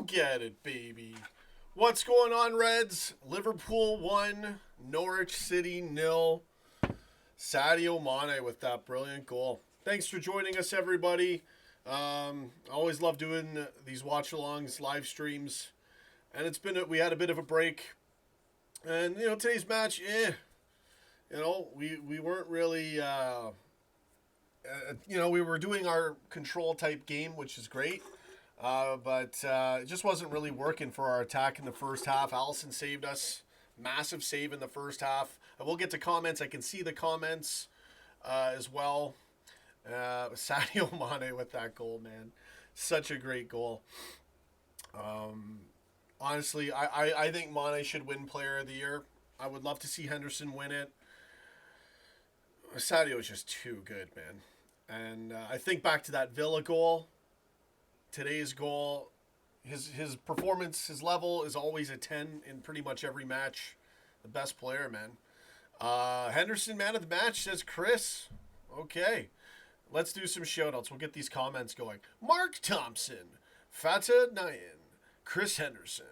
Get it, baby. What's going on, Reds? Liverpool 1, Norwich City 0. Sadio Mane with that brilliant goal. Thanks for joining us, everybody. Always love doing these watch-alongs, live streams. And we had a bit of a break. And, today's match, we weren't really, we were doing our control type game, which is great. But it just wasn't really working for our attack in the first half. Allison saved us. Massive save in the first half. I will get to comments. I can see the comments as well. Sadio Mane with that goal, man. Such a great goal. Honestly, I think Mane should win Player of the Year. I would love to see Henderson win it. Sadio is just too good, man. And I think back to that Villa goal. Today's goal, his performance, his level is always a 10 in pretty much every match. The best player, man. Henderson, man of the match, says Chris. Okay. Let's do some shout-outs. We'll get these comments going. Mark Thompson, Fata Nayan, Chris Henderson.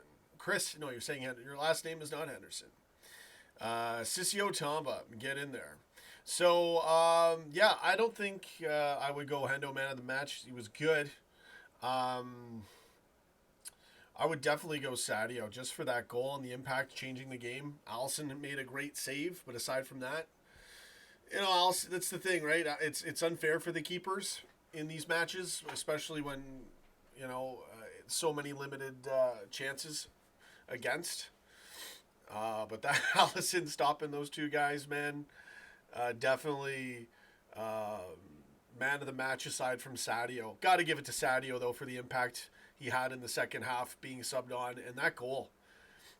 No, you're saying your last name is not Henderson. Sissio Tamba, get in there. So, I don't think I would go Hendo, man of the match. He was good. I would definitely go Sadio just for that goal and the impact changing the game. Allison made a great save, but aside from that, Allison, that's the thing, right? It's unfair for the keepers in these matches, especially when, so many limited chances against. But that Allison stopping those two guys, man, definitely man of the match aside from Sadio. Got to give it to Sadio, though, for the impact he had in the second half being subbed on. And that goal,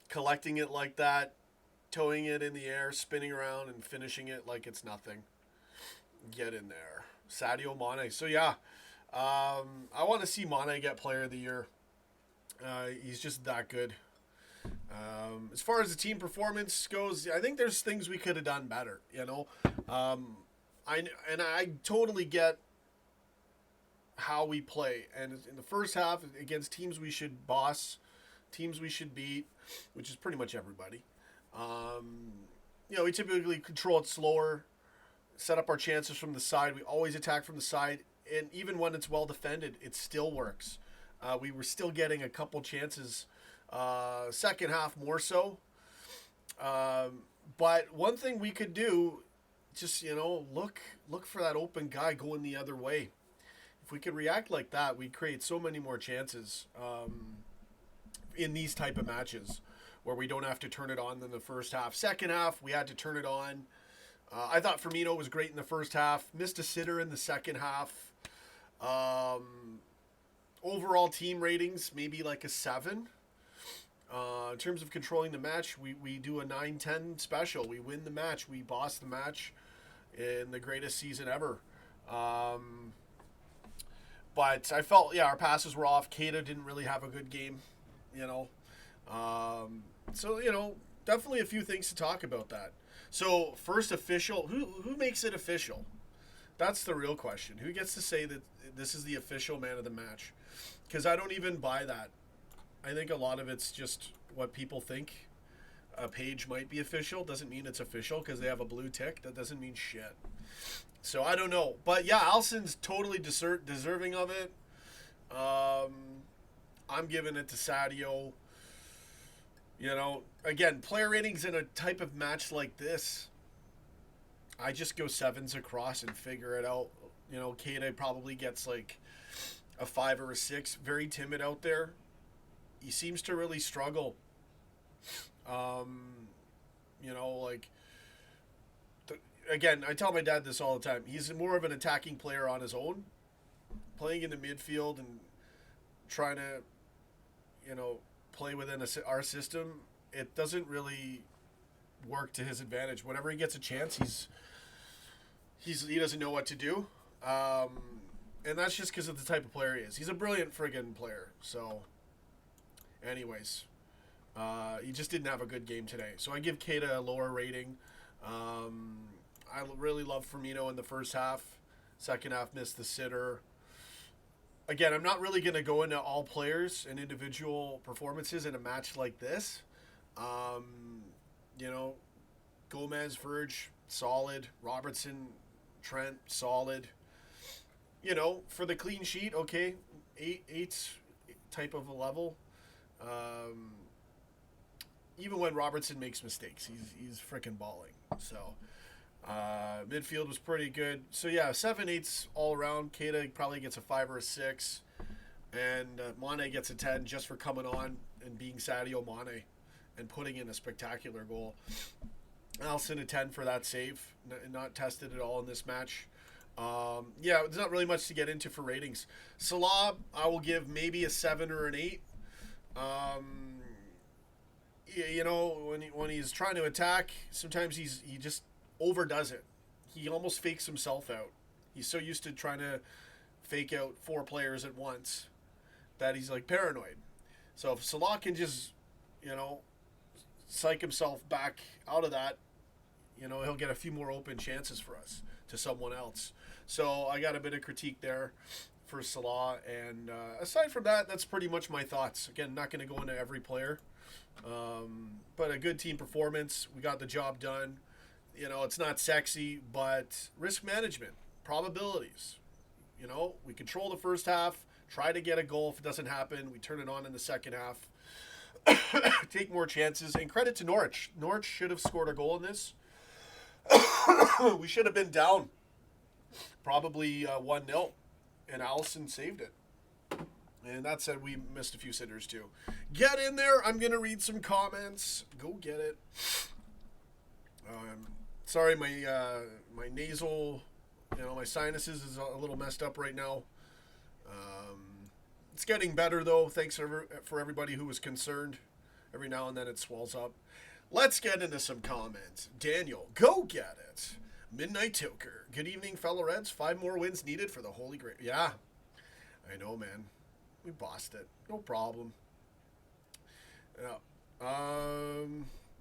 collecting it like that, towing it in the air, spinning around, and finishing it like it's nothing. Get in there. Sadio Mane. So, I want to see Mane get Player of the Year. He's just that good. As far as the team performance goes, I think there's things we could have done better, I totally get how we play. And in the first half, against teams we should boss, teams we should beat, which is pretty much everybody. We typically control it slower, set up our chances from the side. We always attack from the side. And even when it's well defended, it still works. We were still getting a couple chances, second half more so. But one thing we could do, just, look for that open guy going the other way. If we could react like that, we'd create so many more chances in these type of matches where we don't have to turn it on in the first half. Second half, we had to turn it on. I thought Firmino was great in the first half. Missed a sitter in the second half. Overall team ratings, maybe like a 7. In terms of controlling the match, we do a 9-10 special. We win the match. We boss the match in the greatest season ever. But I felt, our passes were off. Keita didn't really have a good game, definitely a few things to talk about that. So, first official, who makes it official? That's the real question. Who gets to say that this is the official man of the match? Because I don't even buy that. I think a lot of it's just what people think a page might be official. Doesn't mean it's official because they have a blue tick. That doesn't mean shit. So I don't know. But Alson's totally deserving of it. I'm giving it to Sadio. Again, player ratings in a type of match like this, I just go 7s across and figure it out. Keita probably gets like a 5 or a 6. Very timid out there. He seems to really struggle. Again, I tell my dad this all the time. He's more of an attacking player on his own, playing in the midfield and trying to, play within our system. It doesn't really work to his advantage. Whenever he gets a chance, he doesn't know what to do. And that's just because of the type of player he is. He's a brilliant friggin' player. So, anyways, he just didn't have a good game today. So I give Keita a lower rating. I really love Firmino in the first half. Second half, missed the sitter. again, I'm not really going to go into all players and individual performances in a match like this. Um, you know, Gomez, Verge, solid. Robertson, Trent, solid. You know, for the clean sheet, okay, eight's type of a level. Um, Even when Robertson makes mistakes, he's freaking balling. So midfield was pretty good. So yeah, 7/8 all around. Keita probably gets a 5 or a 6, and Mane gets a 10 just for coming on and being Sadio Mane and putting in a spectacular goal. Alisson a 10 for that save, not tested at all in this match. Yeah, there's not really much to get into for ratings. Salah, I will give maybe a 7 or an 8. You know, when he's trying to attack, sometimes he just overdoes it. He almost fakes himself out. He's so used to trying to fake out 4 players at once that he's like paranoid. So if Salah can just, you know, psych himself back out of that, you know, he'll get a few more open chances for us to someone else. So I got a bit of critique there for Salah. And aside from that, that's pretty much my thoughts. Again, not going to go into every player. But a good team performance. We got the job done. You know, it's not sexy, but risk management, probabilities. You know, we control the first half, try to get a goal. If it doesn't happen, we turn it on in the second half. Take more chances. And credit to Norwich. Norwich should have scored a goal in this. We should have been down probably 1-0, and Alisson saved it. And that said, we missed a few sitters too. Get in there. I'm going to read some comments. Go get it. Sorry, my nasal, you know, my sinuses is a little messed up right now. It's getting better, though. Thanks for everybody who was concerned. Every now and then it swells up. Let's get into some comments. Daniel, go get it. Midnight Toker. Good evening, fellow Reds. 5 more wins needed for the Holy Grail. Yeah, I know, man. We bossed it. No problem. Yeah.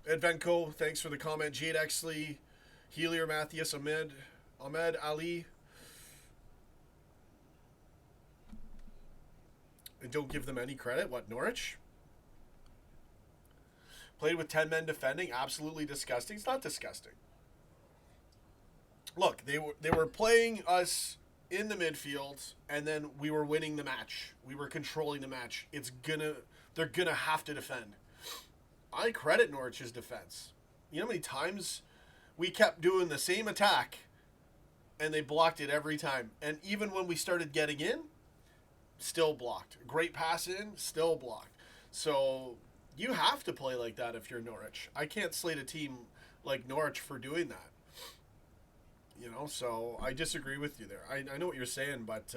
Edvenko, thanks for the comment. Jade Exley, Helier Matthias, Ahmed Ali. And don't give them any credit. What, Norwich? Played with 10 men defending. Absolutely disgusting. It's not disgusting. Look, they were playing us in the midfield, and then we were winning the match. We were controlling the match. They're gonna have to defend. I credit Norwich's defense. You know how many times we kept doing the same attack, and they blocked it every time. And even when we started getting in, still blocked. Great pass in, still blocked. So you have to play like that if you're Norwich. I can't slate a team like Norwich for doing that. You know, so I disagree with you there. I know what you're saying, but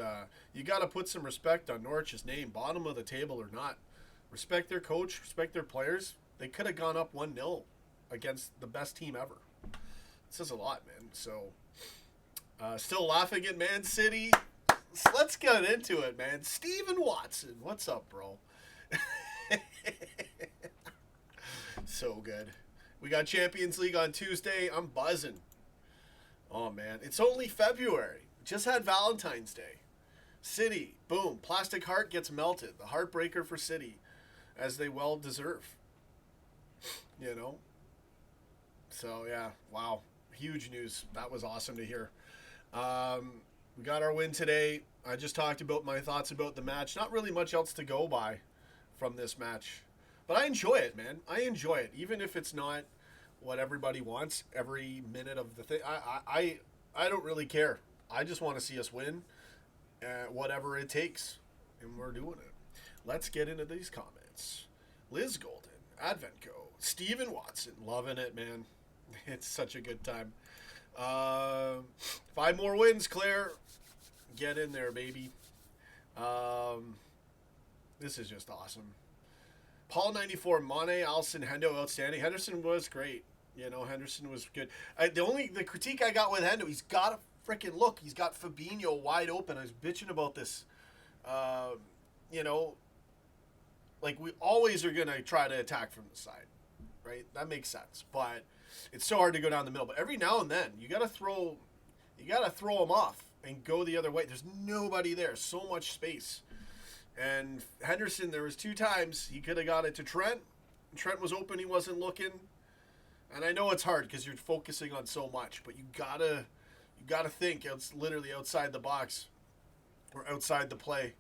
you got to put some respect on Norwich's name, bottom of the table or not. Respect their coach, respect their players. They could have gone up 1-0 against the best team ever. It says a lot, man. So, still laughing at Man City. Let's get into it, man. Steven Watson, what's up, bro? So good. We got Champions League on Tuesday. I'm buzzing. Oh, man. It's only February. Just had Valentine's Day. City, boom. Plastic heart gets melted. The heartbreaker for City, as they well deserve. You know? So, yeah. Wow. Huge news. That was awesome to hear. We got our win today. I just talked about my thoughts about the match. Not really much else to go by from this match. But I enjoy it, man. I enjoy it. Even if it's not what everybody wants every minute of the thing. I don't really care. I just want to see us win whatever it takes. And we're doing it. Let's get into these comments. Liz Golden, Adventco, Steven Watson. Loving it, man. It's such a good time. 5 more wins, Claire. Get in there, baby. This is just awesome. Paul 94, Mane, Alisson, Hendo, outstanding. Henderson was great. You know, Henderson was good. The critique I got with Hendo, he's got a freaking look. He's got Fabinho wide open. I was bitching about this. You know, like we always are going to try to attack from the side, right? That makes sense. But it's so hard to go down the middle. But every now and then, you got to throw him off. and go the other way. There's nobody there. So much space. And Henderson, there was 2 times he could have got it to Trent. Trent was open. He wasn't looking. And I know it's hard because you're focusing on so much, but you gotta think it's literally outside the box or outside the play.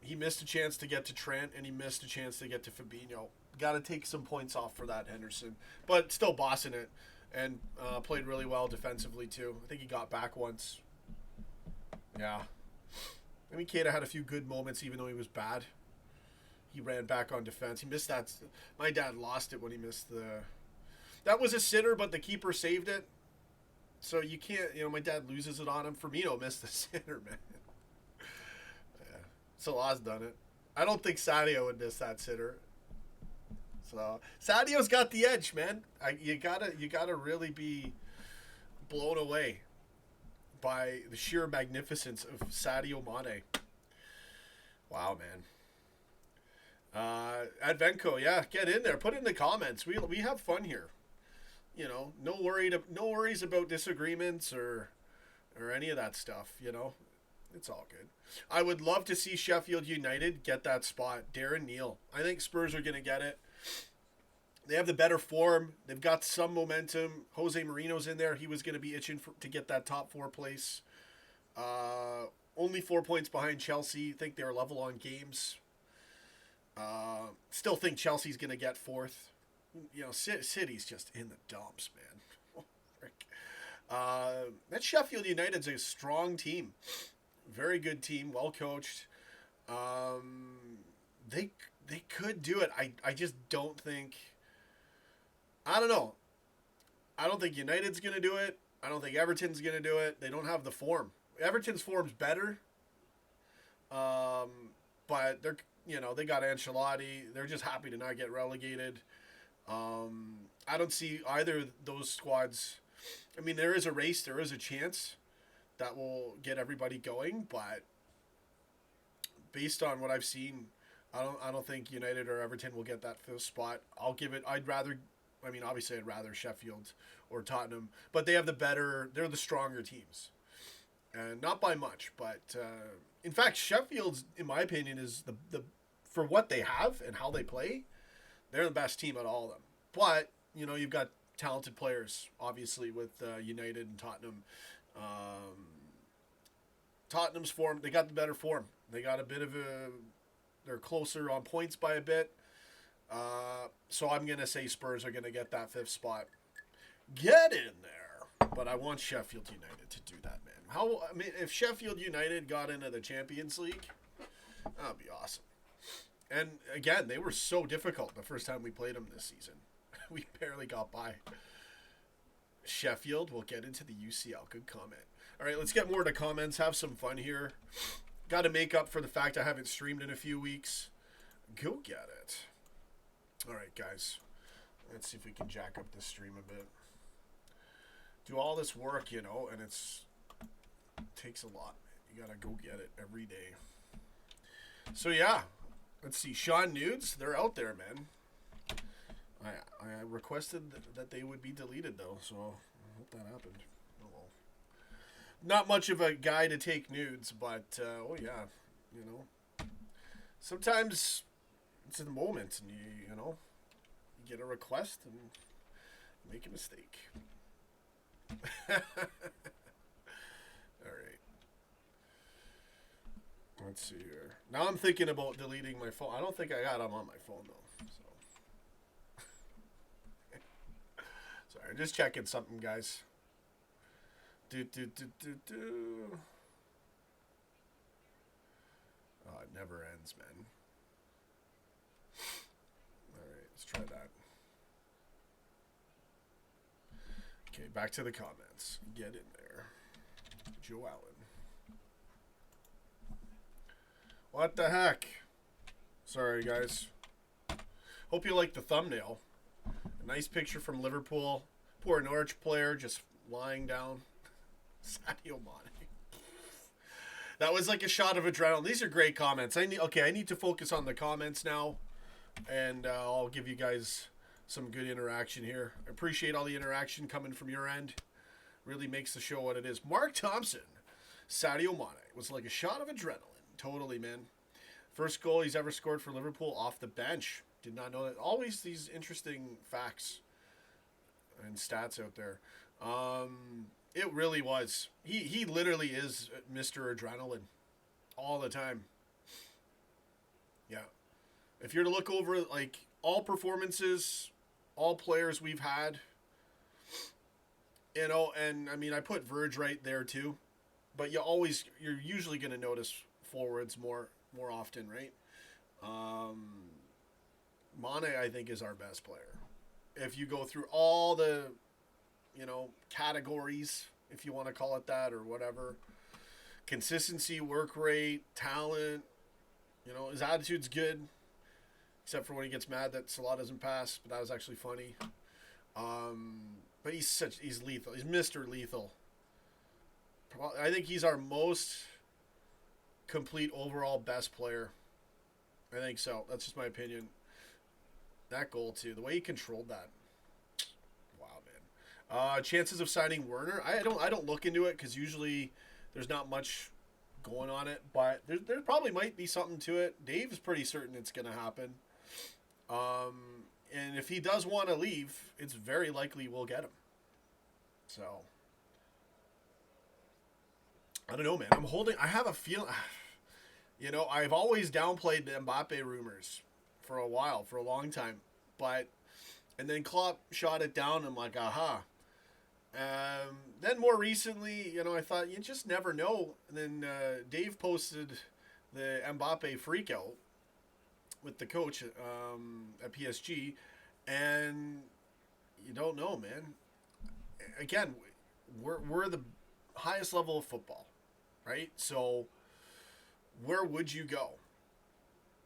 He missed a chance to get to Trent, and he missed a chance to get to Fabinho. Got to take some points off for that, Henderson. But still bossing it, and played really well defensively, too. I think he got back once. Yeah. I mean, Keita had a few good moments, even though he was bad. He ran back on defense. He missed that. My dad lost it when he missed the... That was a sitter, but the keeper saved it. So you can't... my dad loses it on him. Firmino missed the sitter, man. Salah's done it. I don't think Sadio would miss that sitter. So Sadio's got the edge, man. You gotta really be blown away by the sheer magnificence of Sadio Mane. Wow, man. Advenco, yeah, get in there. Put it in the comments. We have fun here. No worries about disagreements or any of that stuff. It's all good. I would love to see Sheffield United get that spot. Darren Neal. I think Spurs are going to get it. They have the better form. They've got some momentum. Jose Mourinho's in there. He was going to be itching to get that top 4 place. Only 4 points behind Chelsea. I think they're level on games. Still think Chelsea's going to get 4th. City's just in the dumps, man. That Sheffield United's a strong team. Very good team, well coached. They could do it. I just don't think. I don't know. I don't think United's gonna do it. I don't think Everton's gonna do it. They don't have the form. Everton's form's better. But they're they got Ancelotti. They're just happy to not get relegated. I don't see either of those squads. I mean, there is a race. There is a chance that will get everybody going, but based on what I've seen, I don't think United or Everton will get that 5th spot. I'd rather Sheffield or Tottenham, but they're the stronger teams. And not by much, but in fact, Sheffield's, in my opinion, is the for what they have and how they play, they're the best team out of all of them. But, you've got talented players, obviously, with United and Tottenham. Tottenham's form, they got the better form. They got they're closer on points by a bit. So I'm going to say Spurs are going to get that 5th spot. Get in there. But I want Sheffield United to do that, man. If Sheffield United got into the Champions League, that'd be awesome. And again, they were so difficult the first time we played them this season. We barely got by. Sheffield will get into the UCL. Good comment. All right, let's get more to comments. Have some fun here. Got to make up for the fact I haven't streamed in a few weeks. Go get it. All right, guys. Let's see if we can jack up this stream a bit. Do all this work, and it takes a lot. You got to go get it every day. So, yeah. Let's see. Sean Nudes, they're out there, man. I requested that they would be deleted, though, so I hope that happened. Oh, well. Not much of a guy to take nudes, but, yeah, sometimes it's in the moment, and you get a request and make a mistake. All right. Let's see here. Now I'm thinking about deleting my phone. I don't think I got them on my phone, though, so. Sorry, just checking something, guys. Oh, it never ends, man. All right, let's try that. Okay, back to the comments. Get in there. Joe Allen. What the heck? Sorry, guys. Hope you like the thumbnail. A nice picture from Liverpool. Poor Norwich player just lying down. Sadio Mane. That was like a shot of adrenaline. These are great comments. I need to focus on the comments now. And I'll give you guys some good interaction here. I appreciate all the interaction coming from your end. really makes the show what it is. Mark Thompson, Sadio Mane was like a shot of adrenaline. Totally, man. First goal he's ever scored for Liverpool off the bench. Did not know that. Always these interesting facts and stats out there. It really was. He literally is Mr. Adrenaline all the time. Yeah. If you're to look over like all performances, all players we've had, you know, and I mean I put Verge right there too, but you're usually going to notice forwards more often, right? Mane, I think, is our best player. If you go through all the, you know, categories, if you want to call it that or whatever, consistency, work rate, talent, you know, his attitude's good, except for when he gets mad that Salah doesn't pass, but that was actually funny. But he's lethal. He's Mr. Lethal. I think he's our most complete overall best player. I think so. That's just my opinion. That goal too, the way he controlled that. Wow, man. Chances of signing Werner. I don't look into it because usually there's not much going on it, but there probably might be something to it. Dave is pretty certain it's gonna happen. And if he does want to leave, it's very likely we'll get him. So I don't know, man. I have a feeling. You know, I've always downplayed the Mbappe rumors for a while, for a long time. And then Klopp shot it down. And I'm like, aha. Then more recently, you know, I thought you just never know. And then Dave posted the Mbappe freakout with the coach at PSG. And you don't know, man. Again, we're the highest level of football, right? So where would you go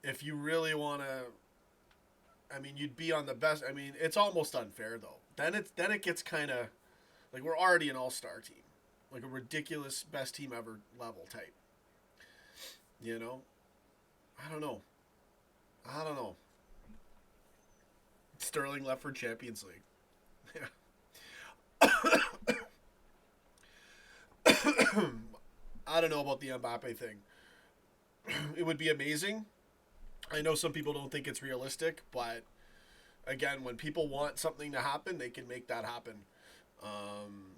if you really want to? I mean, you'd be on the best. I mean, it's almost unfair though. Then it gets kind of like we're already an all-star team, like a ridiculous best team ever level type. You know, I don't know. Sterling left for Champions League. Yeah. I don't know about the Mbappe thing. It would be amazing. I know some people don't think it's realistic, but again, when people want something to happen, they can make that happen.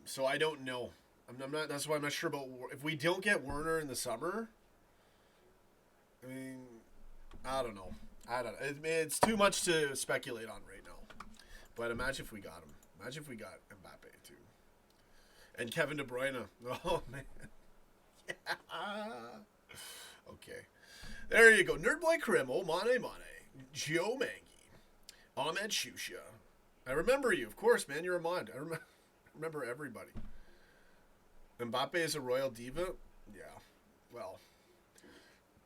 So I don't know. I'm not. That's why I'm not sure about if we don't get Werner in the summer. I mean, I don't know. It's too much to speculate on right now. But imagine if we got him. Imagine if we got Mbappe too, and Kevin De Bruyne. Oh man. Yeah. Okay. There you go. Nerdboy Krimo, Mane, Joe Mangy, Ahmed Shusha. I remember you, of course, man. You're a mod. I remember everybody. Mbappe is a royal diva? Yeah. Well,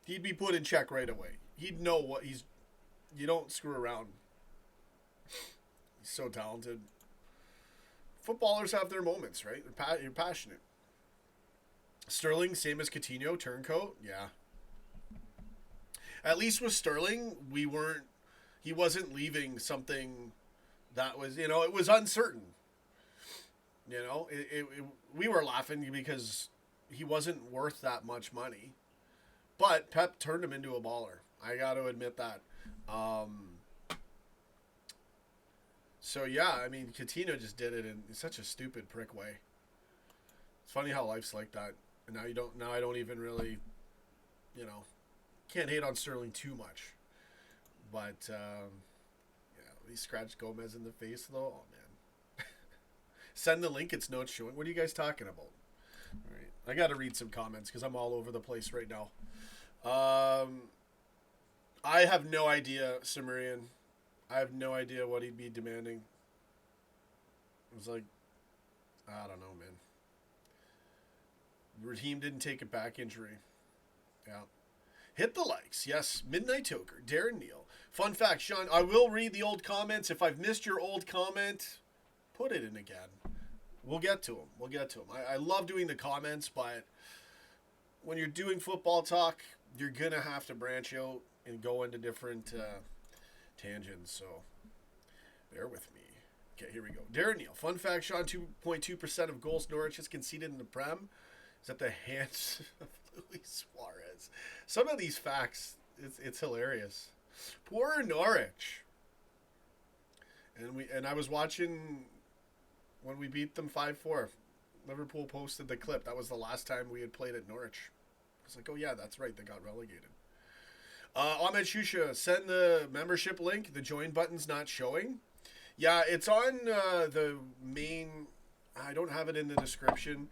he'd be put in check right away. He'd know what he's... You don't screw around. He's so talented. Footballers have their moments, right? You're passionate. Sterling, same as Coutinho, turncoat? Yeah. At least with Sterling, he wasn't leaving something that was, you know, it was uncertain. You know, we were laughing because he wasn't worth that much money. But Pep turned him into a baller. I got to admit that. So, yeah, I mean, Coutinho just did it in such a stupid prick way. It's funny how life's like that. And now I don't even really, you know, can't hate on Sterling too much. But, yeah, he scratched Gomez in the face, though. Oh, man. Send the link. It's not showing. What are you guys talking about? All right. I got to read some comments because I'm all over the place right now. I have no idea, Cimmerian. I have no idea what he'd be demanding. It was like, I don't know, man. Raheem didn't take a back injury. Yeah. Hit the likes. Yes. Midnight Toker. Darren Neal. Fun fact, Sean, I will read the old comments. If I've missed your old comment, put it in again. We'll get to them. I love doing the comments, but when you're doing football talk, you're going to have to branch out and go into different tangents. So bear with me. Okay, here we go. Darren Neal. Fun fact, Sean, 2.2% of goals Norwich has conceded in the Prem is at the hands of Luis Suarez. Some of these facts, it's hilarious. Poor Norwich. And I was watching when we beat them 5-4. Liverpool posted the clip. That was the last time we had played at Norwich. I was like, oh yeah, that's right. They got relegated. Ahmed Shusha, send the membership link. The join button's not showing. Yeah, it's on the main. I don't have it in the description.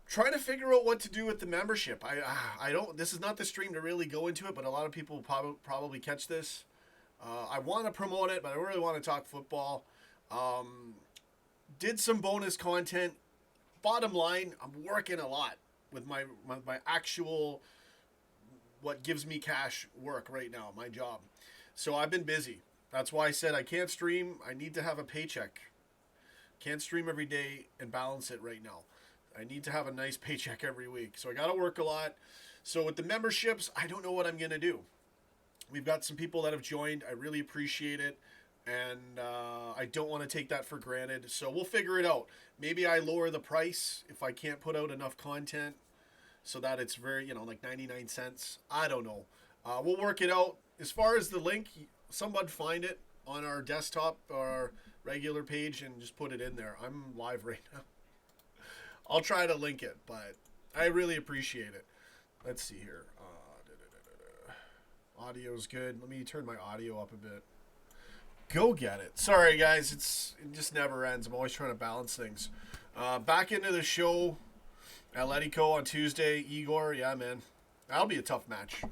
Trying to figure out what to do with the membership. I don't. This is not the stream to really go into it, but a lot of people probably catch this. I want to promote it, but I don't really want to talk football. Did some bonus content. Bottom line, I'm working a lot with my actual what gives me cash work right now, my job. So I've been busy. That's why I said I can't stream. I need to have a paycheck. Can't stream every day and balance it right now. I need to have a nice paycheck every week. So I got to work a lot. So with the memberships, I don't know what I'm going to do. We've got some people that have joined. I really appreciate it. And I don't want to take that for granted. So we'll figure it out. Maybe I lower the price if I can't put out enough content so that it's very, like 99 cents. I don't know. We'll work it out. As far as the link, someone find it on our desktop, our regular page, and just put it in there. I'm live right now. I'll try to link it, but I really appreciate it. Let's see here. Audio's good. Let me turn my audio up a bit. Go get it. Sorry, guys. It just never ends. I'm always trying to balance things. Back into the show. Atletico on Tuesday. Igor, yeah, man. That'll be a tough match.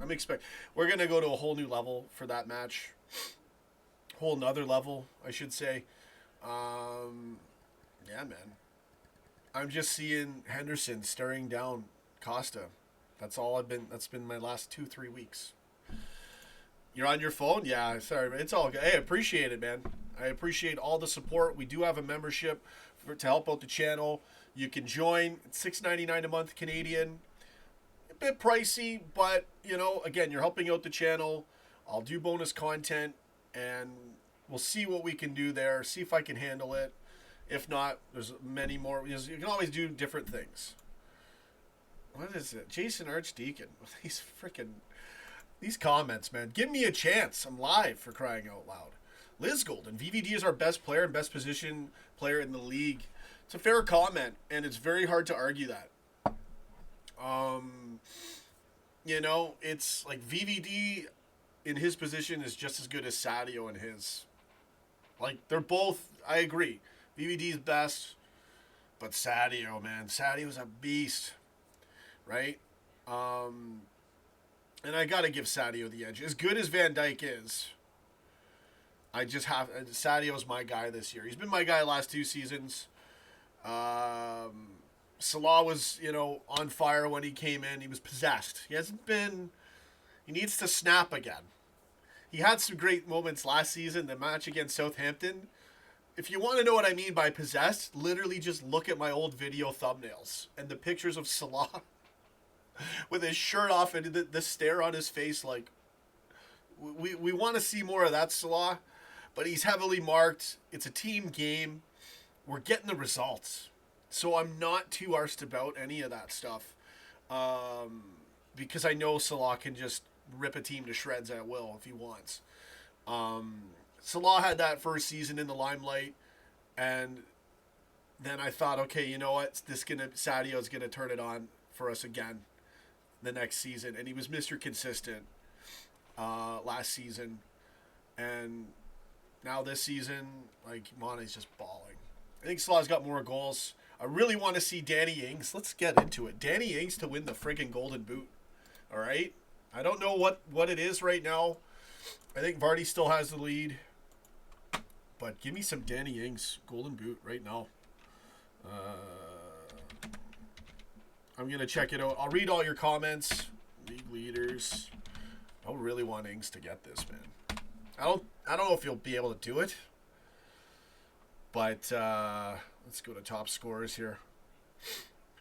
We're going to go to a whole new level for that match. Whole nother level, I should say. Yeah, man. I'm just seeing Henderson staring down Costa. That's been my last 2-3 weeks. You're on your phone? Yeah, sorry, man. It's all good. Hey, I appreciate it, man. I appreciate all the support. We do have a membership to help out the channel. You can join. It's $6.99 a month Canadian. A bit pricey, but, again, you're helping out the channel. I'll do bonus content, and we'll see what we can do there. See if I can handle it. If not, there's many more. You can always do different things. What is it? Jason Archdeacon. These comments, man. Give me a chance. I'm live, for crying out loud. Liz Golden. VVD is our best player and best position player in the league. It's a fair comment, and it's very hard to argue that. It's like VVD in his position is just as good as Sadio in his. Like, they're both, I agree. VVD's best, but Sadio, man. Sadio's a beast, right? And I got to give Sadio the edge. As good as Van Dijk is, Sadio's my guy this year. He's been my guy last 2 seasons. Salah was, on fire when he came in. He was possessed. He needs to snap again. He had some great moments last season, the match against Southampton. If you want to know what I mean by possessed, literally just look at my old video thumbnails and the pictures of Salah with his shirt off and the stare on his face. Like, we want to see more of that Salah, but he's heavily marked. It's a team game. We're getting the results. So I'm not too arsed about any of that stuff because I know Salah can just rip a team to shreds at will if he wants. Salah had that first season in the limelight, and then I thought, okay, you know what? Sadio's gonna turn it on for us again the next season, and he was Mr. Consistent last season, and now this season, like, Mane's just balling. I think Salah's got more goals. I really want to see Danny Ings. Let's get into it. Danny Ings to win the friggin' Golden Boot. All right? I don't know what it is right now. I think Vardy still has the lead. But give me some Danny Ings Golden Boot right now. I'm going to check it out. I'll read all your comments. League leaders. I really want Ings to get this, man. I don't know if he'll be able to do it. But let's go to top scorers here.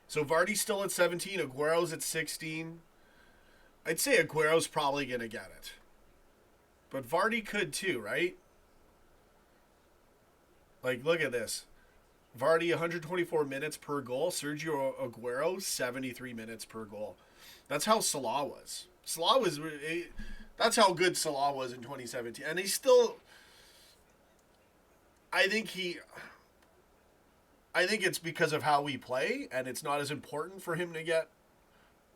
So Vardy's still at 17. Aguero's at 16. I'd say Aguero's probably going to get it. But Vardy could too, right? Like, look at this. Vardy 124 minutes per goal. Sergio Aguero 73 minutes per goal. That's how Salah was. Salah was. That's how good Salah was in 2017, and he's still. I think he. I think it's because of how we play, and it's not as important for him to get,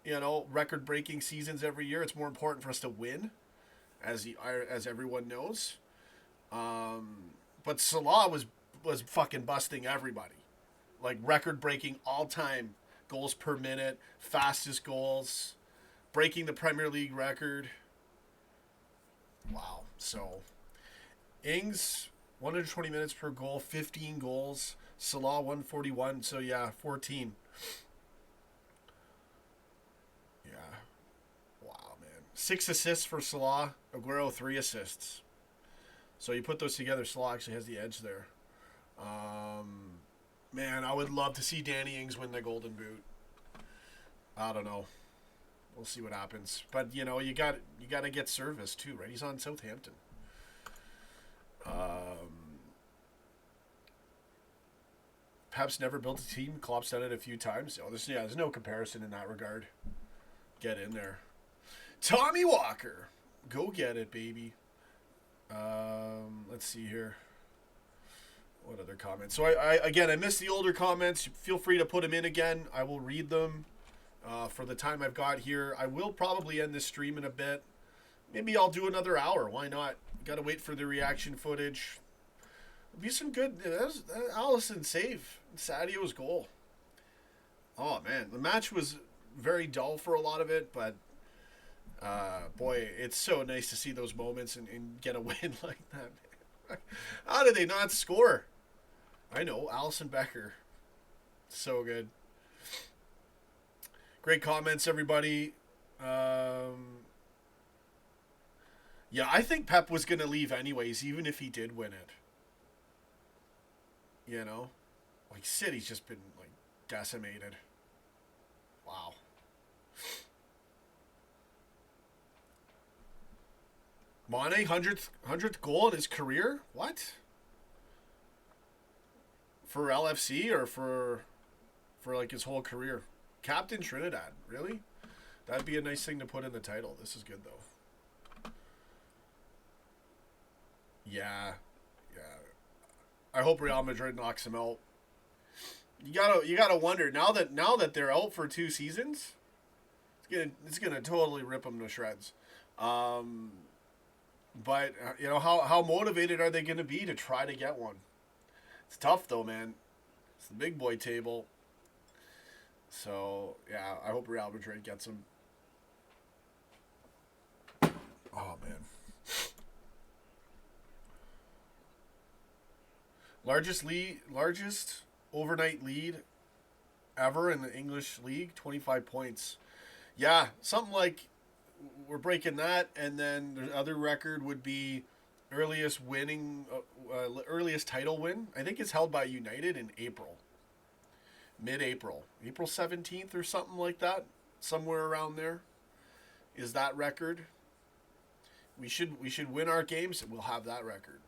record-breaking seasons every year. It's more important for us to win, as everyone knows. But Salah was fucking busting everybody, like record-breaking all-time goals per minute, fastest goals, breaking the Premier League record. Wow. So, Ings 120 minutes per goal, 15 goals. Salah 141. So yeah, 14. Yeah. Wow, man. 6 assists for Salah. Aguero 3 assists. So you put those together, Salah actually has the edge there. Man, I would love to see Danny Ings win the Golden Boot. I don't know. We'll see what happens. But you got to get service too, right? He's on Southampton. Pep's never built a team. Klopp's done it a few times. Oh, there's no comparison in that regard. Get in there. Tommy Walker. Go get it, baby. Let's see here. What other comments? So I missed the older comments. Feel free to put them in again. I will read them for the time I've got here. I will probably end this stream in a bit. Maybe I'll do another hour. Why not? Got to wait for the reaction footage. Be some good. That was Alisson save. Sadio's goal. Oh man, the match was very dull for a lot of it, but boy, it's so nice to see those moments and get a win like that. How did they not score? I know, Alisson Becker. So good. Great comments, everybody. Yeah, I think Pep was going to leave anyways, even if he did win it. Like City's just been like decimated. Wow. Mane 100th goal in his career? What? For LFC or for like his whole career? Captain Trinidad, really? That'd be a nice thing to put in the title. This is good though. Yeah. I hope Real Madrid knocks him out. You gotta wonder now that they're out for 2 seasons. It's gonna totally rip them to shreds. But how motivated are they gonna be to try to get one? It's tough though, man. It's the big boy table. So yeah, I hope Real Madrid gets him. Oh man. Largest overnight lead ever in the English league, 25 points. Yeah, something like we're breaking that, and then the other record would be earliest title win. I think it's held by United in mid-April, April 17th or something like that, somewhere around there. Is that record? We should win our games, and we'll have that record.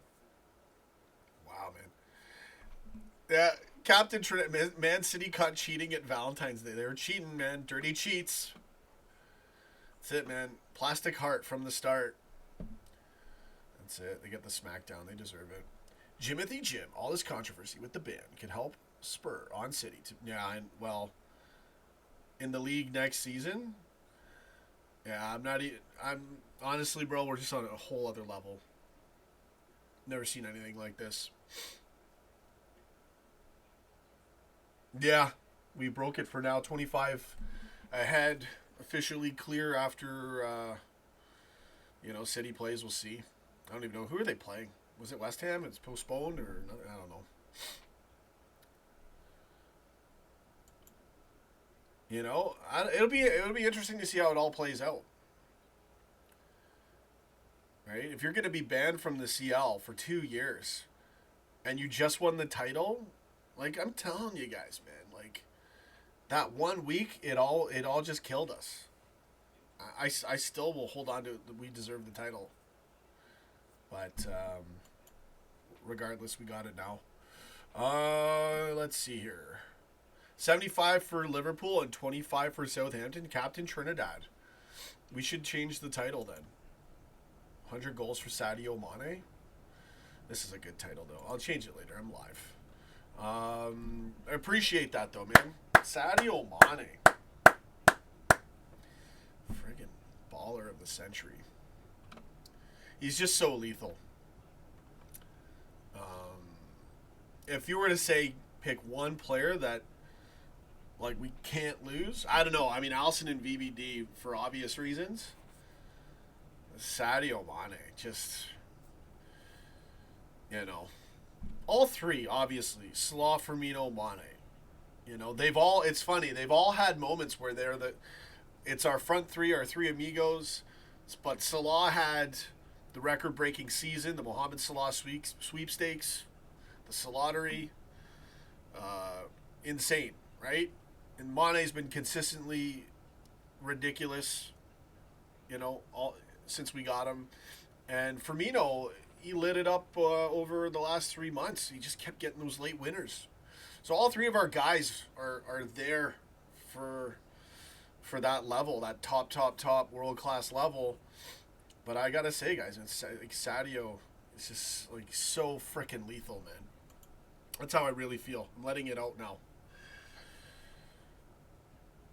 Wow, man. Yeah, Captain Man City caught cheating at Valentine's Day. They were cheating, man. Dirty cheats. That's it, man. Plastic heart from the start. That's it. They get the smackdown. They deserve it. Jimothy Jim. All this controversy with the ban can help spur on City to in the league next season. Yeah, I'm honestly, bro, we're just on a whole other level. Never seen anything like this. Yeah, we broke it for now. 25 ahead, officially clear after, City plays. We'll see. I don't even know. Who are they playing? Was it West Ham? It's postponed or I don't know. It'll be interesting to see how it all plays out. Right? If you're going to be banned from the CL for 2 years and you just won the title, like I'm telling you guys, man, like that 1 week, it all just killed us. I still will hold on to we deserve the title. But regardless, we got it now. Let's see here. 75 for Liverpool and 25 for Southampton. Captain Trinidad. We should change the title then. 100 goals for Sadio Mane. This is a good title though. I'll change it later. I'm live. I appreciate that though, man. Sadio Mane. Friggin' baller of the century. He's just so lethal. If you were to say pick one player that like we can't lose, I don't know. I mean, Alisson and VVD for obvious reasons. Sadio Mane, just all three obviously. Salah, Firmino, Mane. They've all. It's funny. They've all had moments where it's our front three, our three amigos. But Salah had the record-breaking season, the Mohamed Salah sweepstakes. The Salottery, insane, right? And Mane's been consistently ridiculous, all since we got him. And Firmino, he lit it up over the last 3 months. He just kept getting those late winners. So all three of our guys are there for that level, that top world-class level. But I gotta say, guys, it's like Sadio is just like so freaking lethal, man. That's how I really feel. I'm letting it out now.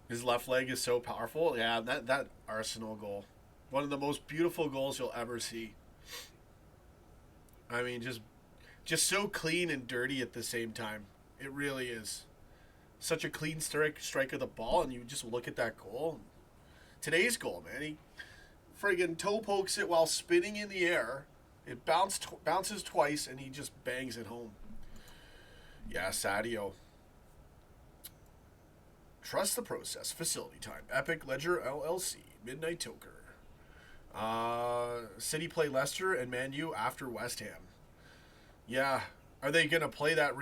His left leg is so powerful. Yeah, that Arsenal goal. One of the most beautiful goals you'll ever see. I mean, just so clean and dirty at the same time. It really is. Such a clean strike of the ball, and you just look at that goal. Today's goal, man. He friggin' toe pokes it while spinning in the air. It bounces twice, and he just bangs it home. Yeah, Sadio. Trust the process. Facility time. Epic Ledger LLC. Midnight Toker. City play Leicester and Man U after West Ham. Yeah. Are they gonna play that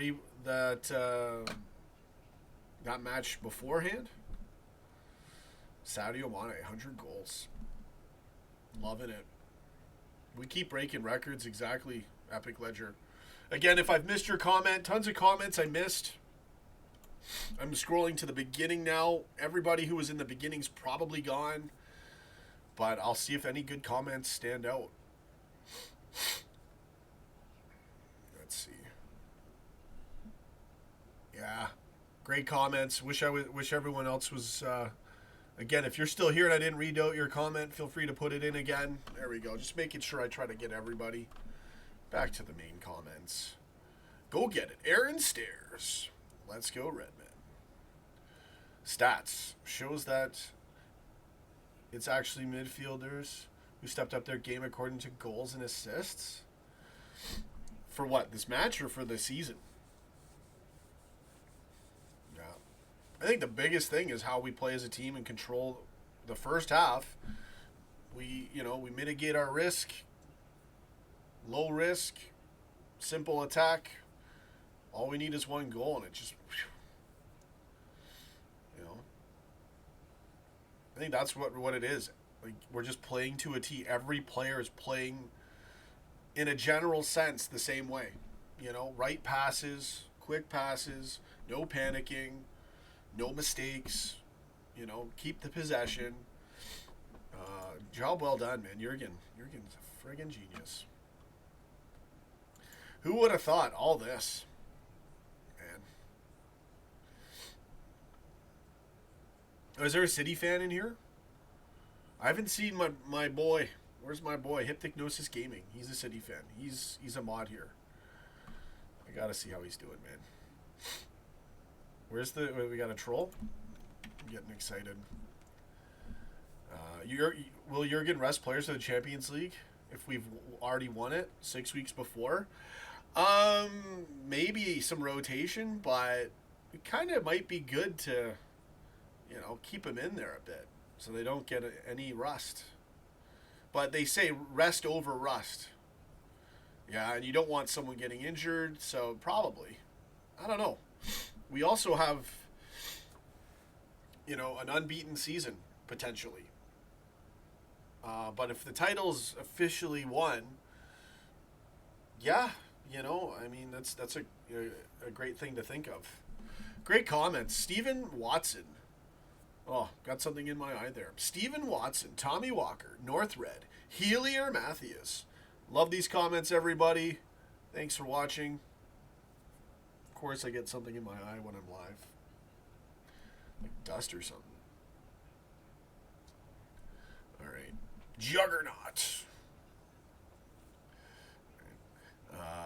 match beforehand? Sadio Mane, 100 goals. Loving it. We keep breaking records. Exactly. Epic Ledger. Again, if I've missed your comment, tons of comments I missed. I'm scrolling to the beginning now. Everybody who was in the beginning's probably gone. But I'll see if any good comments stand out. Let's see. Yeah. Great comments. Wish everyone else was... Again, if you're still here and I didn't read out your comment, feel free to put it in again. There we go. Just making sure I try to get everybody. Back to the main comments. Go get it. Aaron Stairs. Let's go, Redman. Stats. Shows that it's actually midfielders who stepped up their game according to goals and assists. For what? This match or for the season? Yeah. I think the biggest thing is how we play as a team and control the first half. We mitigate our risk. Low risk, simple attack. All we need is one goal, and it just, I think that's what it is. Like, we're just playing to a T. Every player is playing, in a general sense, the same way. Right passes, quick passes, no panicking, no mistakes. Keep the possession. Job well done, man. Jurgen's a friggin' genius. Who would have thought all this? Man. Is there a City fan in here? I haven't seen my boy. Where's my boy? Hypnosis Gaming. He's a City fan. He's a mod here. I gotta see how he's doing, man. We got a troll? I'm getting excited. Will Jurgen rest players for the Champions League if we've already won it 6 weeks before? Maybe some rotation, but it kind of might be good to, keep them in there a bit so they don't get any rust. But they say rest over rust. Yeah, and you don't want someone getting injured, so probably. I don't know. We also have, an unbeaten season, potentially. But if the title's officially won, yeah, You know, I mean, that's a great thing to think of. Great comments. Stephen Watson. Oh, got something in my eye there. Stephen Watson, Tommy Walker, North Red, Healy or Matthews. Love these comments, everybody. Thanks for watching. Of course, I get something in my eye when I'm live. Like dust or something. All right. Juggernaut.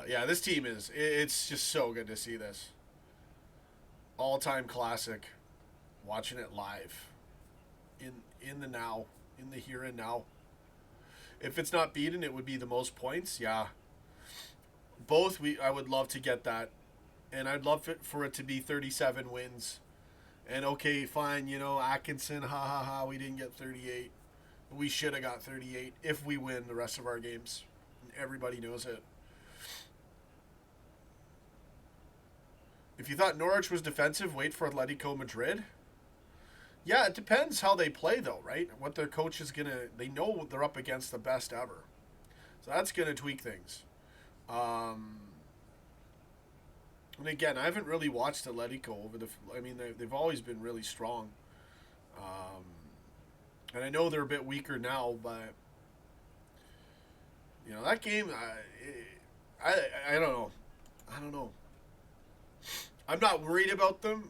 Yeah, this team it's just so good to see this. All-time classic. Watching it live. In the now. In the here and now. If it's not beaten, it would be the most points. Yeah. Both, I would love to get that. And I'd love for it to be 37 wins. And okay, fine, Atkinson, we didn't get 38. We should have got 38 if we win the rest of our games. Everybody knows it. If you thought Norwich was defensive, wait for Atletico Madrid. Yeah, it depends how they play, though, right? What their coach is going to... They know they're up against the best ever. So that's going to tweak things. And again, I haven't really watched Atletico over the... I mean, they've always been really strong. And I know they're a bit weaker now, but... that game... I don't know. I don't know. I'm not worried about them,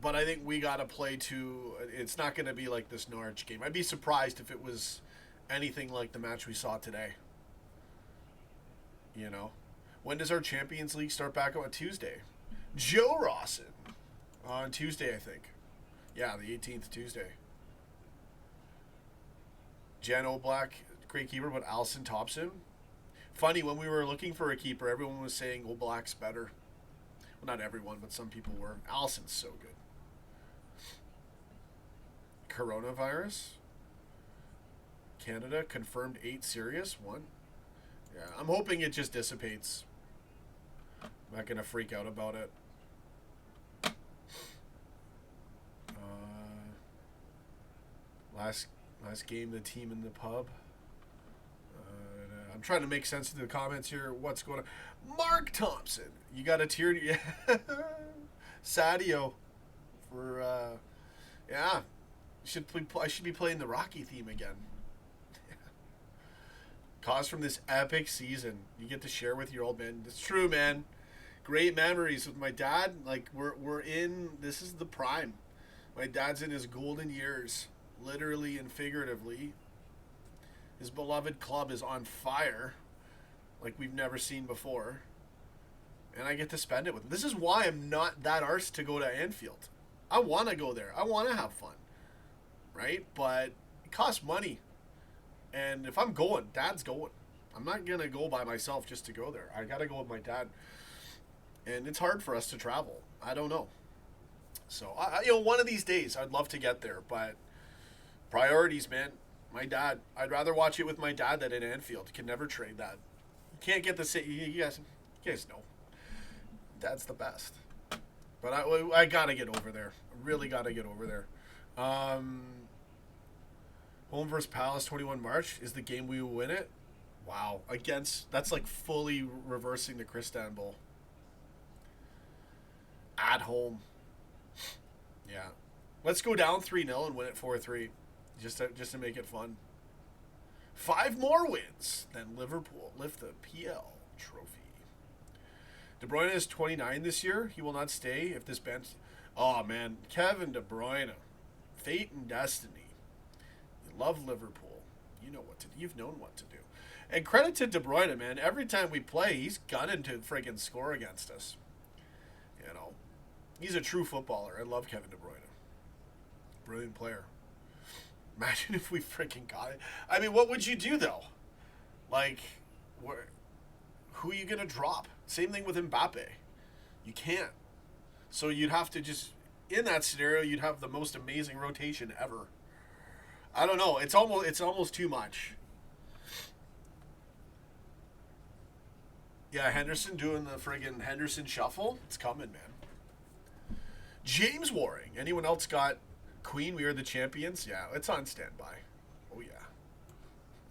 but I think we got to play to... It's not going to be like this Norwich game. I'd be surprised if it was anything like the match we saw today. When does our Champions League start back on Tuesday? Joe Rawson. On Tuesday, I think. Yeah, the 18th Tuesday. Jan Oblak, great keeper, but Alisson tops him. Funny, when we were looking for a keeper, everyone was saying Oblak's better. Well, not everyone, but some people were. Alisson's so good. Coronavirus. Canada confirmed 8 serious. 1. Yeah, I'm hoping it just dissipates. I'm not going to freak out about it. Last game, the team in the pub. I'm trying to make sense of the comments here. What's going on? Mark Thompson. You got a tier. Yeah. Sadio. For, yeah. I should be playing the Rocky theme again. Cause from this epic season. You get to share with your old man. It's true, man. Great memories with my dad. Like, we're in... This is the prime. My dad's in his golden years. Literally and figuratively. His beloved club is on fire, like we've never seen before. And I get to spend it with him. This is why I'm not that arsed to go to Anfield. I want to go there. I want to have fun. Right? But it costs money. And if I'm going, Dad's going. I'm not going to go by myself just to go there. I got to go with my dad. And it's hard for us to travel. I don't know. So, one of these days, I'd love to get there. But priorities, man. My dad. I'd rather watch it with my dad than in Anfield. Can never trade that. You can't get the same. You guys know. Dad's the best. But I got to get over there. I really got to get over there. Home versus Palace, 21 March. Is the game we will win it? Wow. That's like fully reversing the Cristanbul. At home. Yeah. Let's go down 3-0 and win it 4-3. Just to make it fun. 5 more wins than Liverpool lift the PL trophy. De Bruyne is 29 this year. He will not stay if this bench... Oh, man. Kevin De Bruyne. Fate and destiny. You love Liverpool. You know what to do. You've known what to do. And credit to De Bruyne, man. Every time we play, he's gunning to friggin' score against us. He's a true footballer. I love Kevin De Bruyne. Brilliant player. Imagine if we freaking got it. I mean, what would you do, though? Like, who are you going to drop? Same thing with Mbappe. You can't. So you'd have to just... In that scenario, you'd have the most amazing rotation ever. I don't know. It's almost too much. Yeah, Henderson doing the friggin' Henderson shuffle. It's coming, man. James Waring. Anyone else got Queen? We are the champions. Yeah, it's on standby. Oh yeah,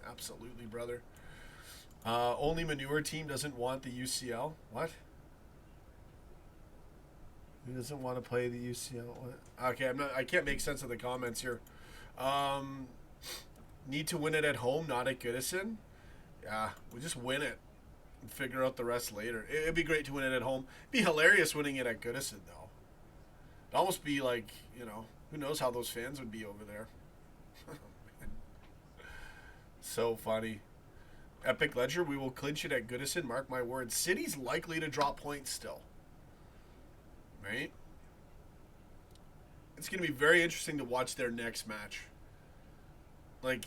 absolutely, brother. Only manure team doesn't want the UCL. What? Who doesn't want to play the UCL? What? Okay, I'm not. I can't make sense of the comments here. Um, Need to win it at home, not at Goodison. Yeah, we just win it and figure out the rest later. It'd be great to win it at home. It'd be hilarious winning it at Goodison, though. It'd almost be like, who knows how those fans would be over there. So funny. Epic Ledger, we will clinch it at Goodison. Mark my words. City's likely to drop points still. Right? It's going to be very interesting to watch their next match. Like,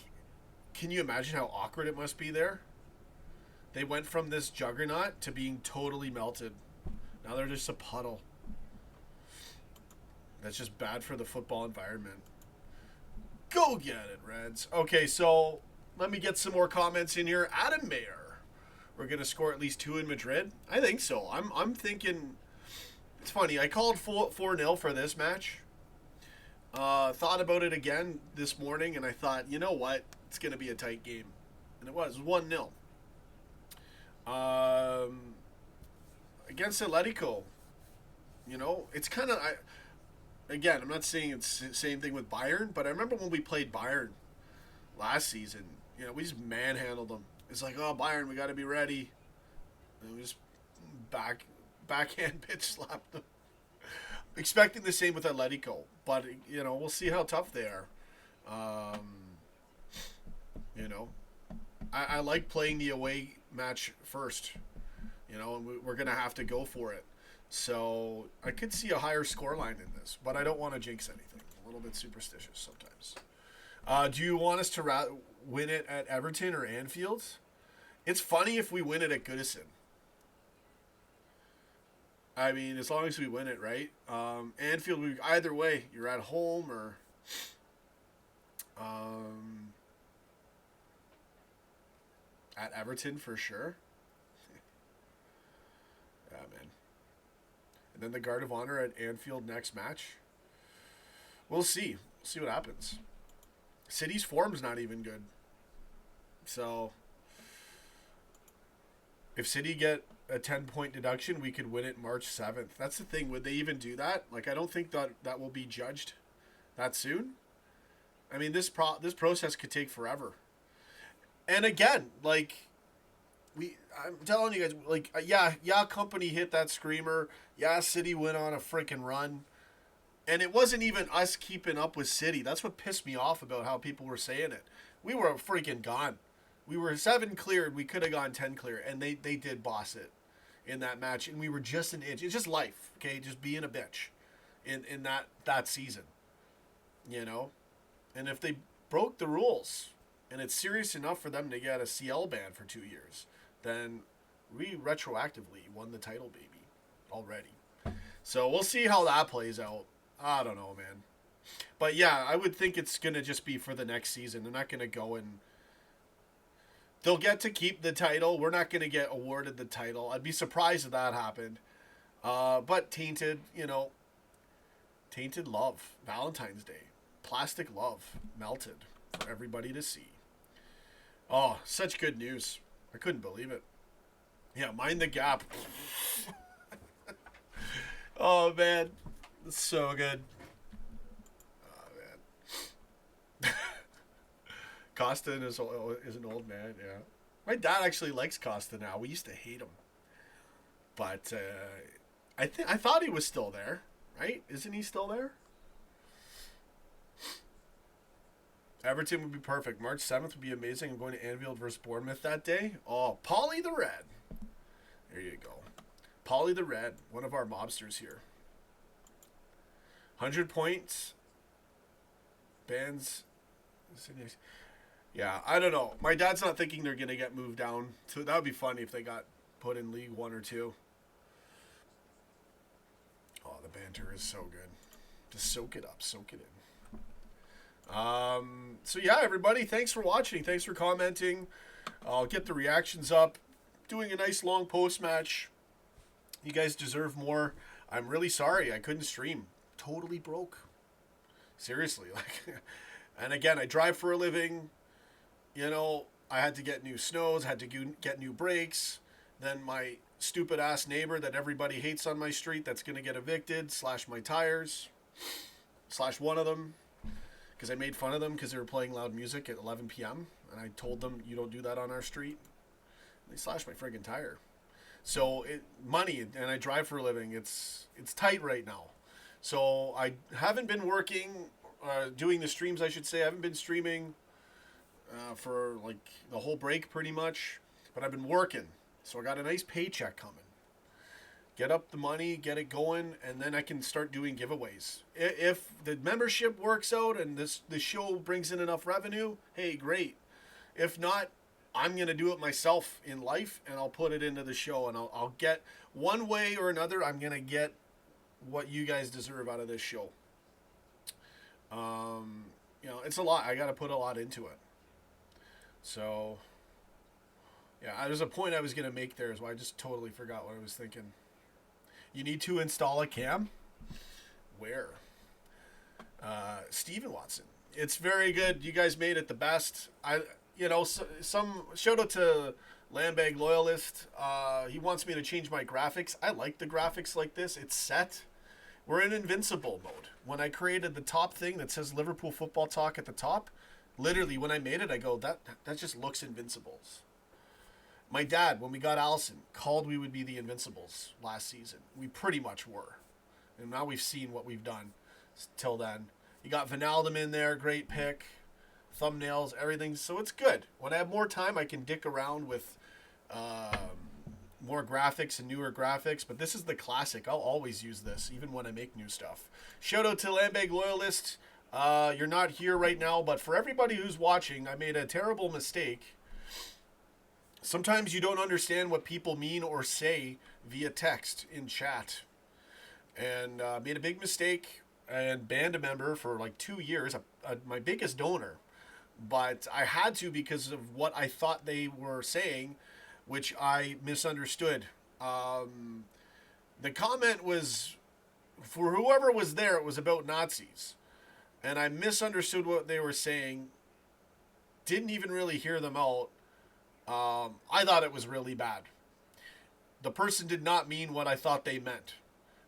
can you imagine how awkward it must be there? They went from this juggernaut to being totally melted. Now they're just a puddle. That's just bad for the football environment. Go get it, Reds. Okay, so let me get some more comments in here. Adam Mayer. We're going to score at least 2 in Madrid? I think so. I'm thinking... It's funny. I called 4-0 for this match. Thought about it again this morning, and I thought, you know what? It's going to be a tight game. And it was 1-0. Against Atletico. It's kind of... Again, I'm not saying it's the same thing with Bayern, but I remember when we played Bayern last season, we just manhandled them. It's like, oh, Bayern, we got to be ready. And we just backhand pitch slapped them. Expecting the same with Atletico, but, we'll see how tough they are. I like playing the away match first, and we're going to have to go for it. So I could see a higher scoreline in this, but I don't want to jinx anything. A little bit superstitious sometimes. Do you want us to win it at Everton or Anfield? It's funny if we win it at Goodison. I mean, as long as we win it, right? Anfield, either way, you're at home or... at Everton for sure. Yeah, man. And then the Guard of Honor at Anfield next match. We'll see. We'll see what happens. City's form's not even good. So, if City get a 10-point deduction, we could win it March 7th. That's the thing. Would they even do that? Like, I don't think that will be judged that soon. I mean, this process could take forever. And again, like... I'm telling you guys, like, yeah, Company hit that screamer. Yeah, City went on a freaking run. And it wasn't even us keeping up with City. That's what pissed me off about how people were saying it. We were freaking gone. We were 7 cleared. We could have gone 10 clear. And they did boss it in that match. And we were just an inch. It's just life, okay? Just being a bitch in that season. And if they broke the rules, and it's serious enough for them to get a CL ban for 2 years... then we retroactively won the title, baby, already. So we'll see how that plays out. I don't know, man. But yeah, I would think it's going to just be for the next season. They're not going to go and... They'll get to keep the title. We're not going to get awarded the title. I'd be surprised if that happened. But tainted, tainted love. Valentine's Day. Plastic love. Melted for everybody to see. Oh, such good news. I couldn't believe it. Yeah, mind the gap. Oh, man. It's so good. Oh, man. Costa is an old man, yeah. My dad actually likes Costa now. We used to hate him. But I thought he was still there, right? Isn't he still there? Everton would be perfect. March 7th would be amazing. I'm going to Anfield versus Bournemouth that day. Oh, Polly the Red. There you go. Polly the Red, one of our mobsters here. 100 points. Bands. Yeah, I don't know. My dad's not thinking they're going to get moved down. So that would be funny if they got put in League 1 or 2. Oh, the banter is so good. Just soak it up. Soak it in. So yeah, everybody, thanks for watching. Thanks for commenting. I'll get the reactions up. Doing a nice long post-match. You guys deserve more. I'm really sorry I couldn't stream. Totally broke. Seriously. And again, I drive for a living. I I had to get new snows, had to get new brakes. Then my stupid ass neighbor that everybody hates on my street that's going to get evicted, slashed my tires, slashed one of them because I made fun of them because they were playing loud music at 11 p.m. And I told them, you don't do that on our street. They slashed my friggin' tire. So money, and I drive for a living. It's tight right now. So I haven't been working, doing the streams, I should say. I haven't been streaming for like the whole break pretty much. But I've been working. So I got a nice paycheck coming. Get up the money, get it going, and then I can start doing giveaways. If the membership works out and the show brings in enough revenue, hey, great. If not, I'm going to do it myself in life, and I'll put it into the show, and I'll get, one way or another, I'm going to get what you guys deserve out of this show. It's a lot. I got to put a lot into it. So, yeah, there's a point I was going to make there, so I just totally forgot what I was thinking. You need to install a cam? Where? Steven Watson. It's very good. You guys made it the best. Some shout out to Landbag Loyalist. He wants me to change my graphics. I like the graphics like this. It's set. We're in invincible mode. When I created the top thing that says Liverpool Football Talk at the top, literally when I made it, I go, that just looks Invincibles. My dad, when we got Allison, called we would be the Invincibles last season. We pretty much were. And now we've seen what we've done till then. You got Vinaldum in there, great pick. Thumbnails, everything. So it's good. When I have more time, I can dick around with more graphics and newer graphics. But this is the classic. I'll always use this, even when I make new stuff. Shout out to Landbag Loyalist. You're not here right now, but for everybody who's watching, I made a terrible mistake. Sometimes you don't understand what people mean or say via text in chat. And made a big mistake and banned a member for like 2 years, my biggest donor. But I had to because of what I thought they were saying, which I misunderstood. The comment was, for whoever was there, it was about Nazis. And I misunderstood what they were saying. Didn't even really hear them out. I thought it was really bad. The person did not mean what I thought they meant.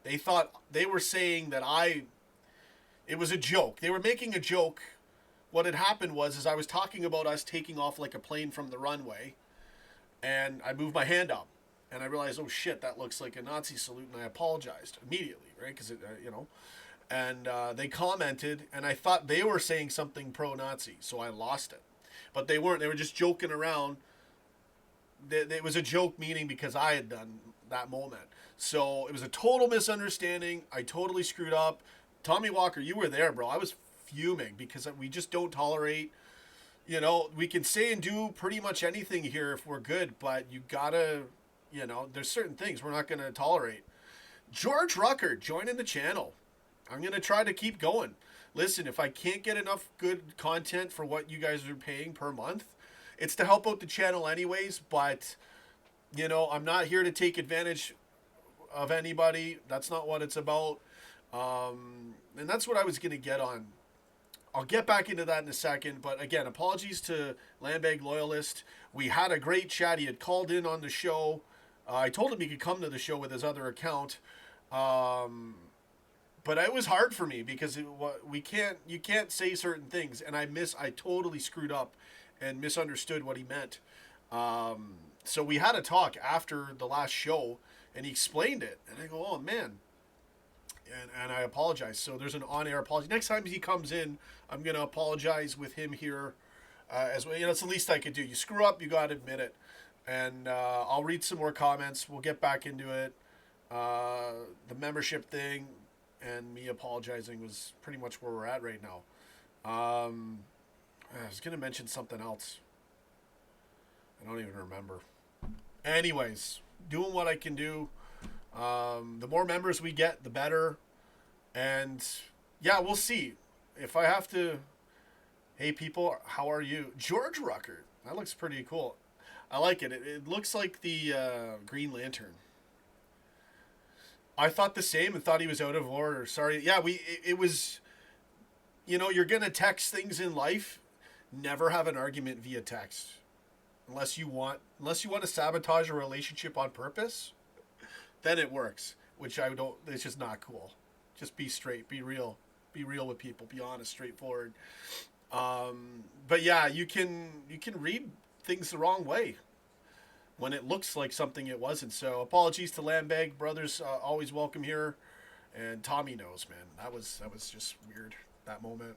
They thought they were saying that it was a joke. They were making a joke. What had happened was I was talking about us taking off like a plane from the runway, and I moved my hand up, and I realized, oh shit, that looks like a Nazi salute, and I apologized immediately, right? Because and they commented, and I thought they were saying something pro-Nazi, so I lost it, but they weren't. They were just joking around. It was a joke, meaning because I had done that moment. So it was a total misunderstanding. I totally screwed up. Tommy Walker, you were there, bro. I was fuming because we just don't tolerate, we can say and do pretty much anything here if we're good, but you gotta, there's certain things we're not going to tolerate. George Rucker joining the channel. I'm going to try to keep going. Listen, if I can't get enough good content for what you guys are paying per month, it's to help out the channel anyways, but, I'm not here to take advantage of anybody. That's not what it's about. And that's what I was going to get on. I'll get back into that in a second, but again, apologies to Landbag Loyalist. We had a great chat. He had called in on the show. I told him he could come to the show with his other account. But it was hard for me because you can't say certain things, and I totally screwed up and misunderstood what he meant. So we had a talk after the last show, and he explained it, and I go, oh man. And I apologize. So there's an on-air apology. Next time he comes in, I'm going to apologize with him here as well. It's the least I could do. You screw up, you got to admit it. And I'll read some more comments. We'll get back into it. The membership thing and me apologizing was pretty much where we're at right now. I was going to mention something else. I don't even remember. Anyways, doing what I can do. The more members we get, the better. And yeah, we'll see. If I have to, hey people, how are you? George Rucker. That looks pretty cool. I like it. It looks like the Green Lantern. I thought the same and thought he was out of order. Sorry. Yeah, it was, you're going to text things in life. Never have an argument via text. unless you want to sabotage a relationship on purpose, then it works. Which I don't. It's just not cool. Just be straight, be real with people, be honest, straightforward. But yeah, you can read things the wrong way when it looks like something it wasn't. So apologies to Lambeg brothers. Always welcome here. And Tommy knows, man. That was just weird, that moment.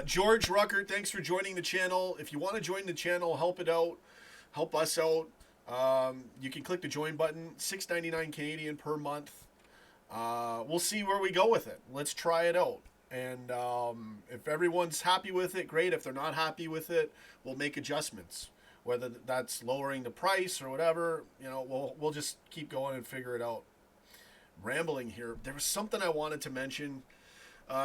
George Rucker, thanks for joining the channel. If you want to join the channel, help it out, help us out. You can click the join button. $6.99 Canadian per month. We'll see where we go with it. Let's try it out. And if everyone's happy with it, great. If they're not happy with it, we'll make adjustments. Whether that's lowering the price or whatever, we'll just keep going and figure it out. Rambling here. There was something I wanted to mention.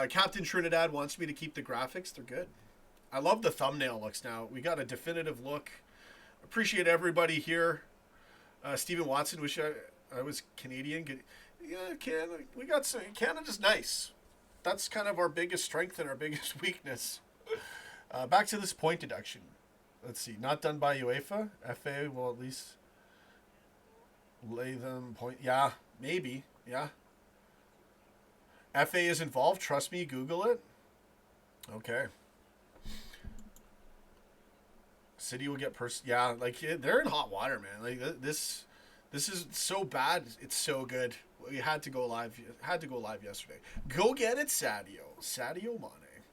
Captain Trinidad wants me to keep the graphics. They're good. I love the thumbnail looks now. We got a definitive look. Appreciate everybody here. Stephen Watson, wish I was Canadian. Yeah, Canada's nice. That's kind of our biggest strength and our biggest weakness. Back to this point deduction. Let's see. Not done by UEFA. FA will at least lay them point. Yeah, maybe. Yeah. FA is involved. Trust me. Google it. Okay. City will get Yeah, like they're in hot water, man. Like this is so bad. It's so good. We had to go live. Yesterday. Go get it, Sadio. Sadio Mane.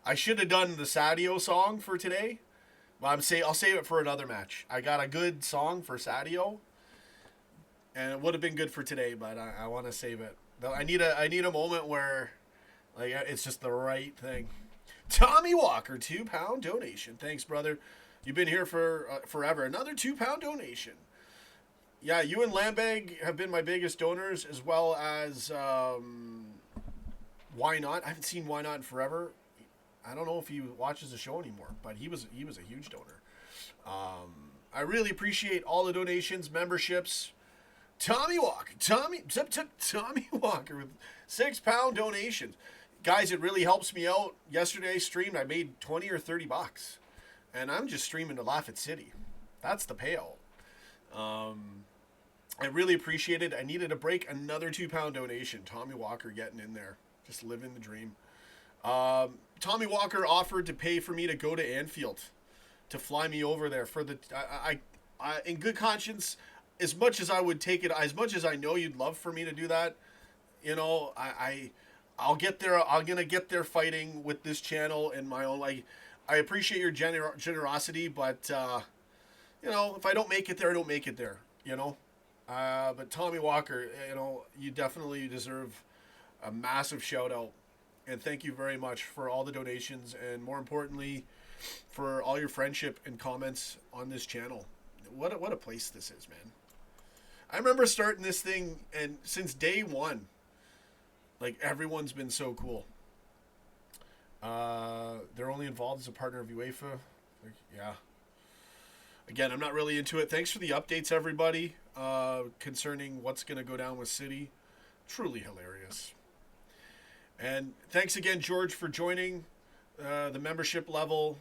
I should have done the Sadio song for today. But I'll save it for another match. I got a good song for Sadio, and it would have been good for today, but I want to save it. I need a moment where, like, it's just the right thing. Tommy Walker, £2 donation. Thanks, brother. You've been here for forever. Another £2 donation. Yeah, you and Lambeg have been my biggest donors, as well as Why Not. I haven't seen Why Not in forever. I don't know if he watches the show anymore, but he was a huge donor. I really appreciate all the donations, memberships. Tommy Walker with £6 donations. Guys, it really helps me out. Yesterday I streamed, I made 20 or 30 bucks. And I'm just streaming to laugh at City. That's the payout. I really appreciate it. I needed a break. Another £2 donation. Tommy Walker getting in there. Just living the dream. Tommy Walker offered to pay for me to go to Anfield, to fly me over there for the. I in good conscience, as much as I would take it, as much as I know you'd love for me to do that, I'll get there. I'm gonna get there fighting with this channel and my own. Like, I appreciate your generosity, but if I don't make it there, I don't make it there. But Tommy Walker, you definitely deserve a massive shout out. And thank you very much for all the donations, and more importantly, for all your friendship and comments on this channel. What a place this is, man. I remember starting this thing, and since day one, like, everyone's been so cool. They're only involved as a partner of UEFA. Yeah. Again, I'm not really into it. Thanks for the updates, everybody, concerning what's going to go down with City. Truly hilarious. And thanks again, George, for joining the membership level.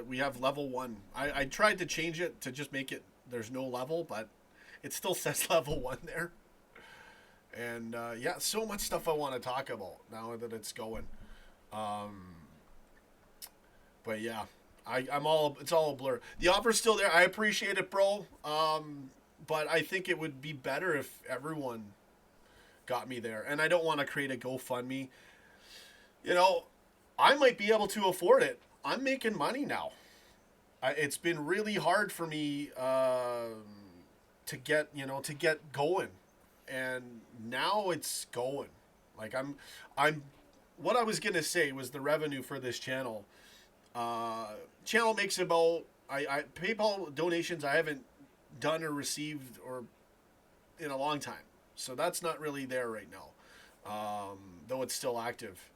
We have level 1. I tried to change it to just make it, there's no level, but it still says level 1 there. And yeah, so much stuff I want to talk about now that it's going. But yeah, it's all a blur. The offer's still there. I appreciate it, bro. But I think it would be better if everyone got me there. And I don't want to create a GoFundMe. I might be able to afford it. I'm making money now. It's been really hard for me to get going. And now it's going. Like, what I was going to say was the revenue for this channel. Channel makes about, I PayPal donations I haven't done or received or in a long time. So that's not really there right now, though it's still active.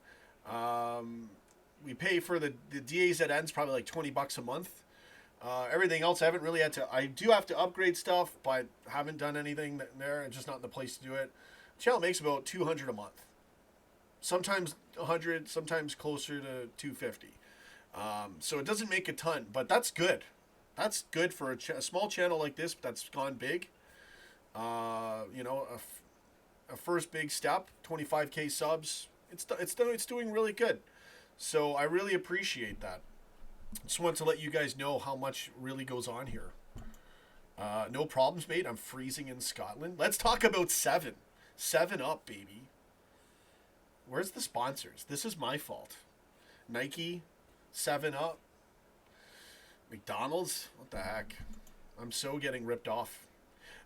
We pay for the DAs at ends probably like $20 a month. Everything else I haven't really had to. I do have to upgrade stuff, but haven't done anything there. It's just not the place to do it. Channel makes about $200 a month. Sometimes 100, sometimes closer to 250. So it doesn't make a ton, but that's good. That's good for a small channel like this that's gone big. You know, a first big step, 25K subs. It's doing really good. So I really appreciate that. Just want to let you guys know how much really goes on here. No problems, mate. I'm freezing in Scotland. Let's talk about 7. 7 Up, baby. Where's the sponsors? This is my fault. Nike, 7 Up, McDonald's. What the heck? I'm so getting ripped off.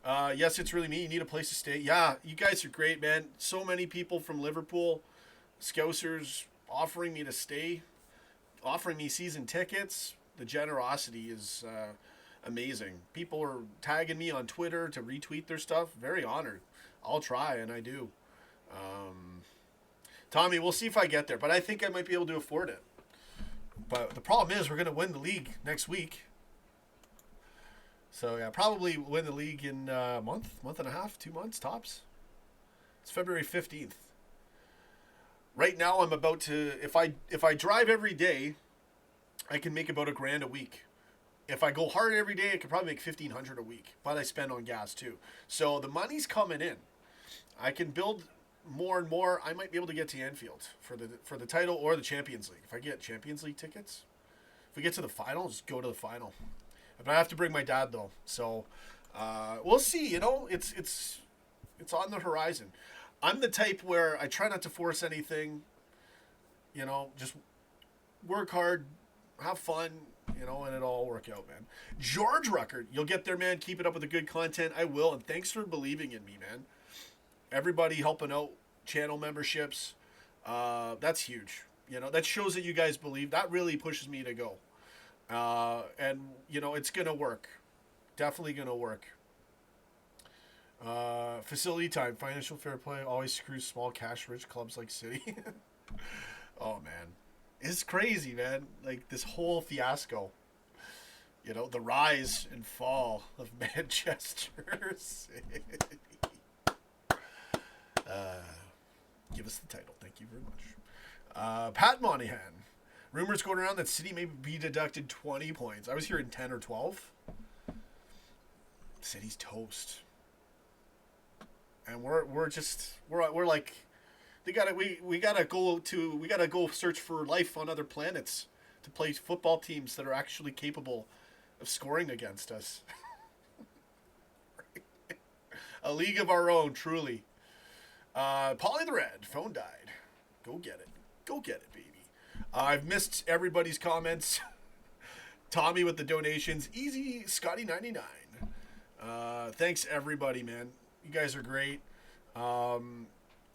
Yes, it's really me. You need a place to stay. Yeah, you guys are great, man. So many people from Liverpool, Scousers, offering me to stay, offering me season tickets. The generosity is amazing. People are tagging me on Twitter to retweet their stuff. Very honored. I'll try, and I do. Tommy, we'll see if I get there, but I think I might be able to afford it. But the problem is we're going to win the league next week. So, yeah, probably win the league in a month and a half, 2 months, tops. It's February 15th. Right now I'm about to, if I drive every day, I can make about $1,000 a week. If I go hard every day, I could probably make $1,500 a week, but I spend on gas too. So the money's coming in. I can build more and more. I might be able to get to Anfield for the title or the Champions League. If I get Champions League tickets, if we get to the final, just go to the final. But I have to bring my dad though, so we'll see. You know, it's on the horizon. I'm the type where I try not to force anything. You know, just work hard, have fun. You know, and it'll all work out, man. George Ruckert, you'll get there, man. Keep it up with the good content. I will, and thanks for believing in me, man. Everybody helping out, channel memberships, that's huge. You know, that shows that you guys believe. That really pushes me to go. And, you know, it's going to work. Definitely going to work. Facility time. Financial fair play always screws small cash-rich clubs like City. Oh, man. It's crazy, man. Like, this whole fiasco. You know, the rise and fall of Manchester City. Give us the title. Thank you very much. Pat Monahan. Rumors going around that City may be deducted 20 points. I was hearing 10 or 12. City's toast. And we're like, we gotta go search for life on other planets to play football teams that are actually capable of scoring against us. A league of our own, truly. Polly the Red, phone died. Go get it. Go get it, baby. I've missed everybody's comments. Tommy with the donations. Easy Scotty 99. Thanks everybody, man. You guys are great. I'll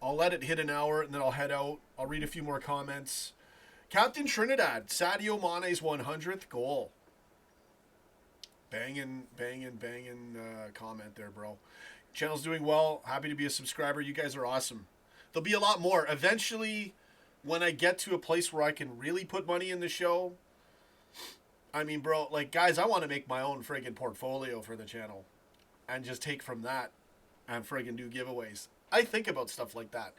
let it hit an hour and then I'll head out. I'll read a few more comments. Captain Trinidad, Sadio Mane's 100th goal. Banging comment there, bro. Channel's doing well. Happy to be a subscriber. You guys are awesome. There'll be a lot more. Eventually, when I get to a place where I can really put money in the show, I mean, bro, like, guys, I want to make my own friggin' portfolio for the channel and just take from that and friggin' do giveaways. I think about stuff like that,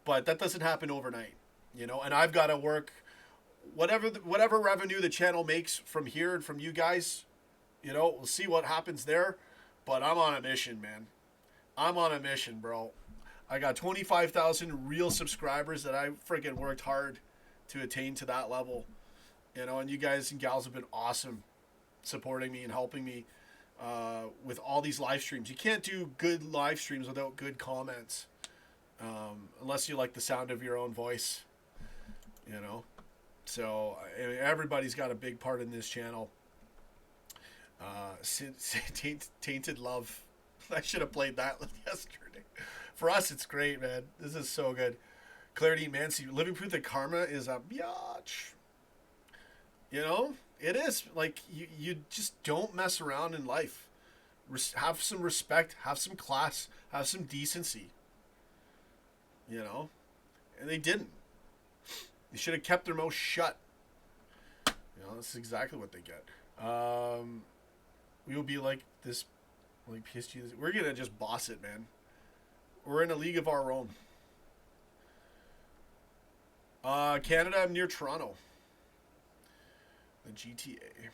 but that doesn't happen overnight, you know, and I've got to work whatever revenue the channel makes from here and from you guys, you know, we'll see what happens there, but I'm on a mission, man. I'm on a mission, bro. I got 25,000 real subscribers that I freaking worked hard to attain to that level. You know, and you guys and gals have been awesome supporting me and helping me with all these live streams. You can't do good live streams without good comments, unless you like the sound of your own voice, you know. So I mean, everybody's got a big part in this channel. Tainted Love. I should have played that yesterday. For us, it's great, man. This is so good. Clarity, Mancy, living proof that karma is a biatch. You know, it is. Like, you just don't mess around in life. Have some respect, have some class, have some decency. You know? And they didn't. They should have kept their mouth shut. You know, that's exactly what they get. We will be like this, like PSG. We're going to just boss it, man. We're in a league of our own. Canada, I'm near Toronto. The GTA.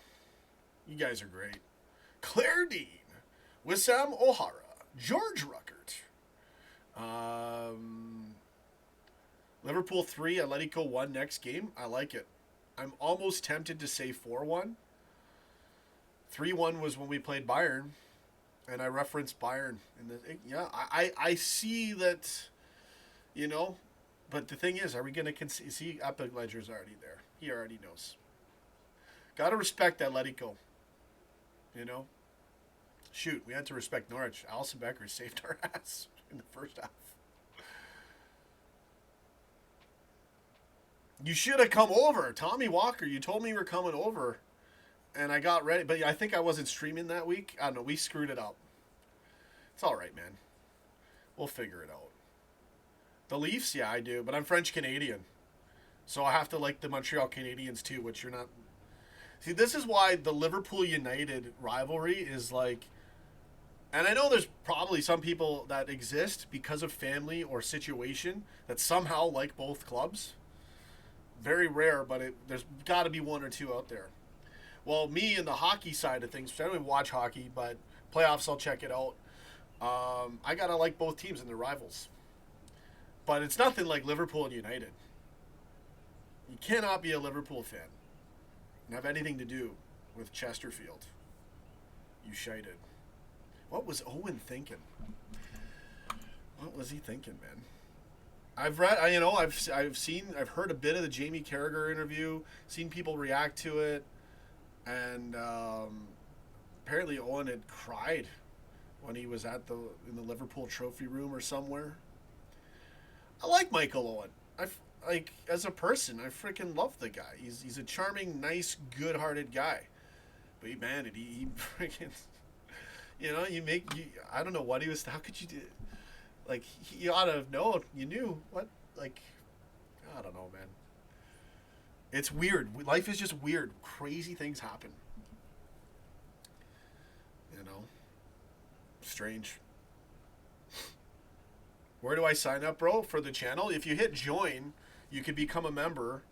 You guys are great. Claire Dean. Wissam O'Hara. George Ruckert. Liverpool 3, Atletico 1 next game. I like it. I'm almost tempted to say 4-1. 3-1 was when we played Bayern, and I referenced Bayern. I see that, but the thing is, are we going to see Epic Ledger's already there? He already knows. Got to respect Atletico, Shoot, we had to respect Norwich. Alison Becker saved our ass in the first half. You should have come over. Tommy Walker, you told me you were coming over. And I got ready. But I think I wasn't streaming that week. I don't know. We screwed it up. It's all right, man. We'll figure it out. The Leafs? Yeah, I do. But I'm French-Canadian. So I have to like the Montreal Canadiens too, which you're not. See, this is why the Liverpool-United rivalry is like. And I know there's probably some people that exist because of family or situation that somehow like both clubs. Very rare, but there's got to be one or two out there. Well, me and the hockey side of things, I don't even watch hockey, but playoffs, I'll check it out. I got to like both teams and their rivals. But it's nothing like Liverpool and United. You cannot be a Liverpool fan and have anything to do with Chesterfield. You shited. What was Owen thinking? What was he thinking, man? I've read, I've heard a bit of the Jamie Carragher interview, seen people react to it, and apparently Owen had cried when he was in the Liverpool trophy room or somewhere. I like Michael Owen. As a person, I freaking love the guy. He's a charming, nice, good-hearted guy. But he freaking, I don't know what he was. How could you do? Like, you ought to have known. You knew what? Like, I don't know, man. It's weird. Life is just weird. Crazy things happen. Strange. Where do I sign up, bro? For the channel? If you hit join, you could become a member.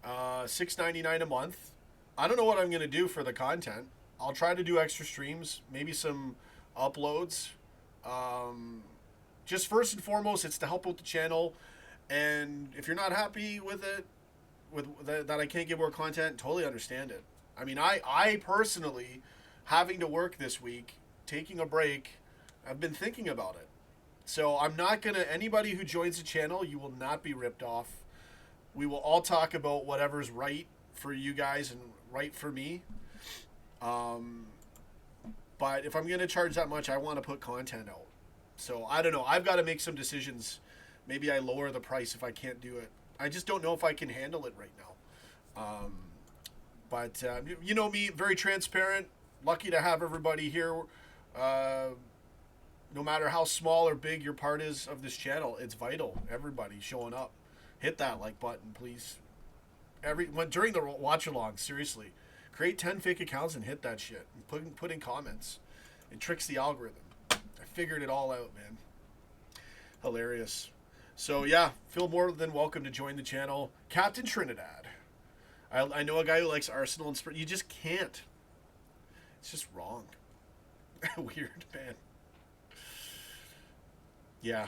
$6.99 a month. I don't know what I'm going to do for the content. I'll try to do extra streams. Maybe some uploads. Just first and foremost, it's to help out the channel. And if you're not happy with it, that I can't get more content, totally understand it. I mean, I personally, having to work this week, taking a break, I've been thinking about it. So I'm not going to, anybody who joins the channel, you will not be ripped off. We will all talk about whatever's right for you guys and right for me. But if I'm going to charge that much, I want to put content out. So I don't know. I've got to make some decisions. Maybe I lower the price if I can't do it. I just don't know if I can handle it right now. But you know me, very transparent. Lucky to have everybody here. No matter how small or big your part is of this channel, it's vital. Everybody showing up. Hit that like button, please. During the watch along, seriously. Create 10 fake accounts and hit that shit. And put in comments. It tricks the algorithm. I figured it all out, man. Hilarious. So yeah, feel more than welcome to join the channel. Captain Trinidad. I know a guy who likes Arsenal and Spurs. You just can't. It's just wrong. Weird, man. Yeah.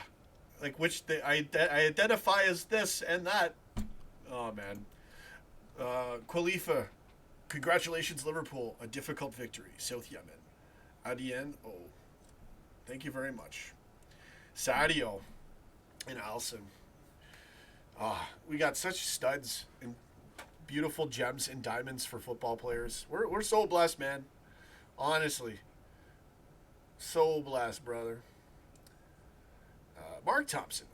Like I identify as this and that. Oh, man. Khalifa. Congratulations, Liverpool. A difficult victory. South Yemen. Adien. Oh. Thank you very much. Sadio and Alison. We got such studs and beautiful gems and diamonds for football players. We're so blessed, man. Honestly. So blessed, brother. Mark Thompson.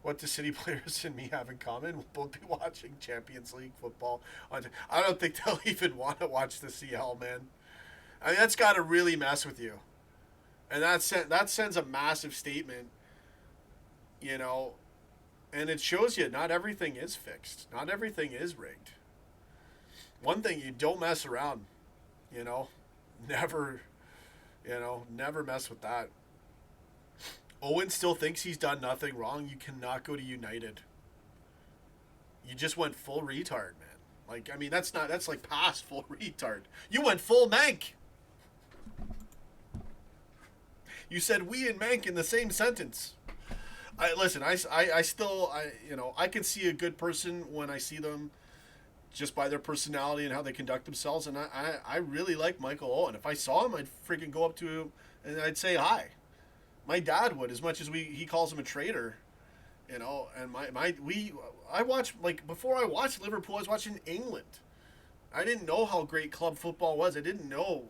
What do City players and me have in common? We'll both be watching Champions League football. I don't think they'll even want to watch the CL, man. I mean, that's got to really mess with you. And that sends a massive statement, and it shows you not everything is fixed. Not everything is rigged. One thing, you don't mess around, never mess with that. Owen still thinks he's done nothing wrong. You cannot go to United. You just went full retard, man. Like, I mean, that's like past full retard. You went full mank. You said we and mank in the same sentence. Listen, I still, I can see a good person when I see them just by their personality and how they conduct themselves. And I really like Michael Owen. If I saw him, I'd freaking go up to him and I'd say hi. My dad would, as much as he calls him a traitor, and I watched, like, before I watched Liverpool, I was watching England. I didn't know how great club football was. I didn't know,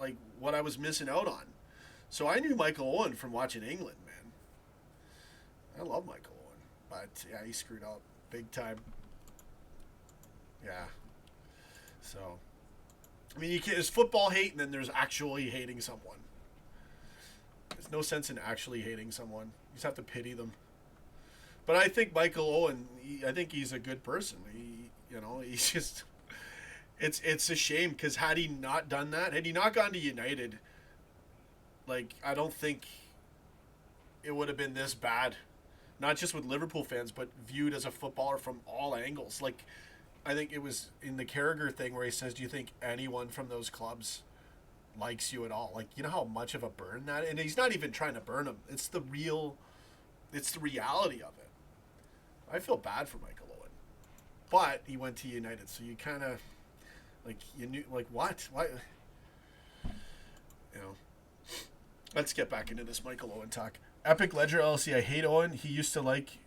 like, what I was missing out on. So I knew Michael Owen from watching England, man. I love Michael Owen, but yeah, he screwed up big time. Yeah. So, I mean, there's football hate, and then there's actually hating someone. There's no sense in actually hating someone. You just have to pity them. But I think Michael Owen, I think he's a good person. He's just, it's a shame, because had he not done that, had he not gone to United, like, I don't think it would have been this bad. Not just with Liverpool fans, but viewed as a footballer from all angles. Like, I think it was in the Carragher thing where he says, do you think anyone from those clubs likes you at all? Like, you know how much of a burn that is? And he's not even trying to burn him. It's the reality of it. I feel bad for Michael Owen. But he went to United, so you kind of, like, you knew, like, what? Let's get back into this Michael Owen talk. Epic Ledger LLC, I hate Owen. He used to like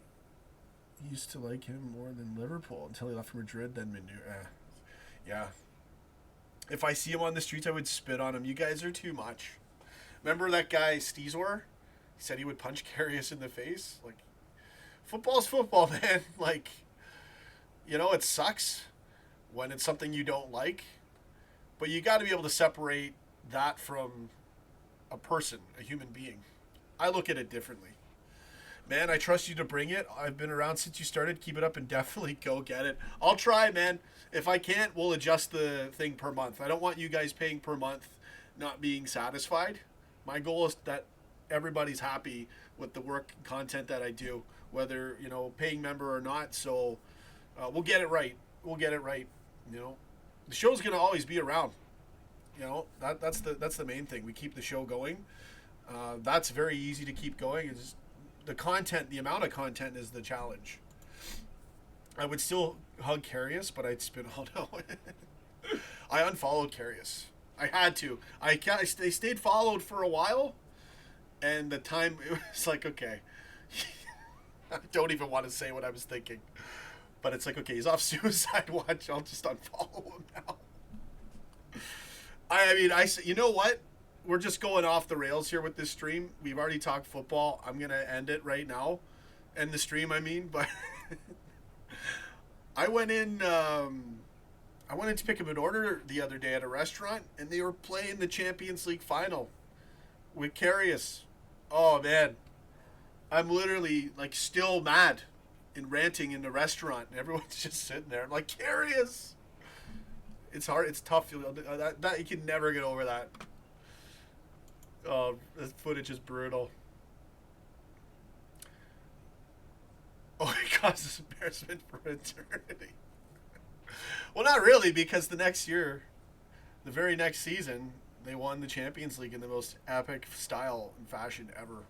him more than Liverpool until he left for Madrid, then Maneeeeeeee. Yeah. If I see him on the streets, I would spit on him. You guys are too much. Remember that guy, Steezor? He said he would punch Karius in the face? Like, football's football, man. Like, it sucks when it's something you don't like. But you got to be able to separate that from a person, a human being. I look at it differently. Man, I trust you to bring it. I've been around since you started. Keep it up and definitely go get it. I'll try, man. If I can't, we'll adjust the thing per month. I don't want you guys paying per month not being satisfied. My goal is that everybody's happy with the work content that I do, whether, paying member or not. So we'll get it right. The show's going to always be around. That's the main thing. We keep the show going. That's very easy to keep going. It's the content, the amount of content is the challenge. I would still hug Karius, but I'd spit all out. I unfollowed Karius. I had to. I stayed followed for a while, and the time, it was like, okay. I don't even want to say what I was thinking. But it's like, okay, he's off suicide watch. I'll just unfollow him now. I mean, you know what? We're just going off the rails here with this stream. We've already talked football. I'm going to end it right now. End the stream, I mean. But I went in to pick up an order the other day at a restaurant, and they were playing the Champions League final with Karius. Oh, man. I'm literally, like, still mad and ranting in the restaurant. And everyone's just sitting there. I'm like, Karius! It's hard. It's tough. That you can never get over that. Oh, this footage is brutal. Oh, it causes embarrassment for eternity. Well, not really, because the very next season, they won the Champions League in the most epic style and fashion ever.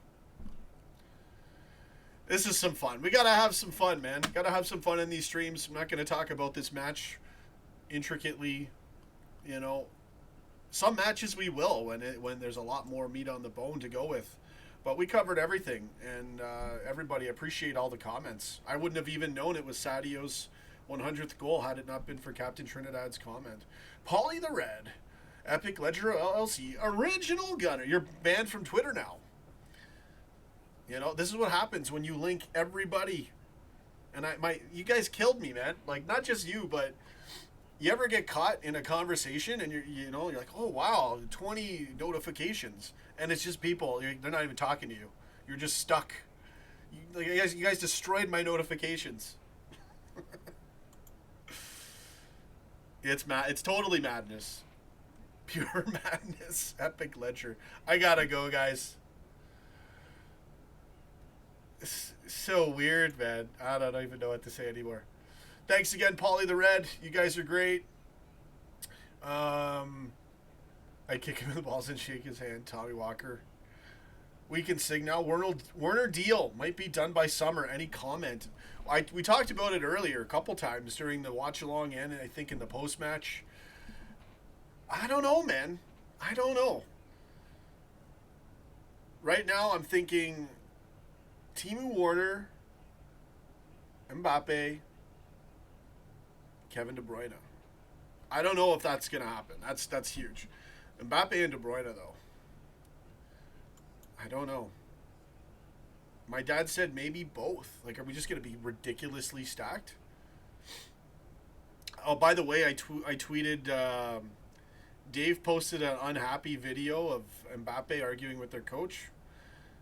This is some fun. We gotta have some fun, man. Gotta have some fun in these streams. I'm not gonna talk about this match intricately. Some matches we will when there's a lot more meat on the bone to go with. But we covered everything, and everybody, appreciate all the comments. I wouldn't have even known it was Sadio's 100th goal had it not been for Captain Trinidad's comment. Polly the Red, Epic Ledger LLC, Original Gunner. You're banned from Twitter now. This is what happens when you link everybody. And you guys killed me, man. Like, not just you, but you ever get caught in a conversation and you're like, oh wow, 20 notifications, and it's just people. They're not even talking to you. You're just stuck. You guys destroyed my notifications. It's totally madness. Pure madness. Epic Ledger. I gotta go, guys. It's so weird, man. I don't even know what to say anymore. Thanks again, Polly the Red. You guys are great. I kick him in the balls and shake his hand. Tommy Walker. We can sing now. Werner deal might be done by summer. Any comment? We talked about it earlier a couple times during the watch along and I think in the post match. I don't know, man. I don't know. Right now, I'm thinking Timo Werner, Mbappe, Kevin De Bruyne. I don't know if that's gonna happen. That's huge. Mbappe and De Bruyne though. I don't know. My dad said maybe both. Like, are we just gonna be ridiculously stacked? Oh, by the way, I tweeted. Dave posted an unhappy video of Mbappe arguing with their coach.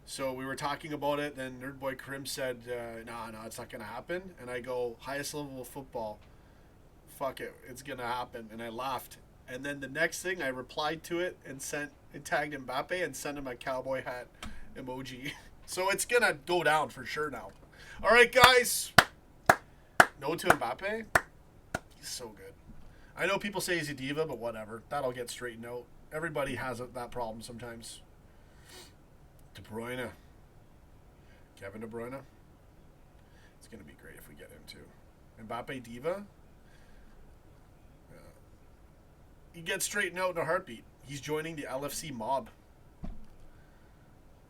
So we were talking about it. Then Nerdboy Krim said, "No, it's not gonna happen." And I go, "Highest level of football. Fuck it, it's gonna happen." And I laughed. And then the next thing, I replied to it and tagged Mbappe and sent him a cowboy hat emoji. So it's gonna go down for sure now. All right, guys. No to Mbappe. He's so good. I know people say he's a diva, but whatever. That'll get straightened out. Everybody has that problem sometimes. De Bruyne. Kevin De Bruyne. It's gonna be great if we get him too. Mbappe diva. He gets straightened out in a heartbeat. He's joining the LFC mob.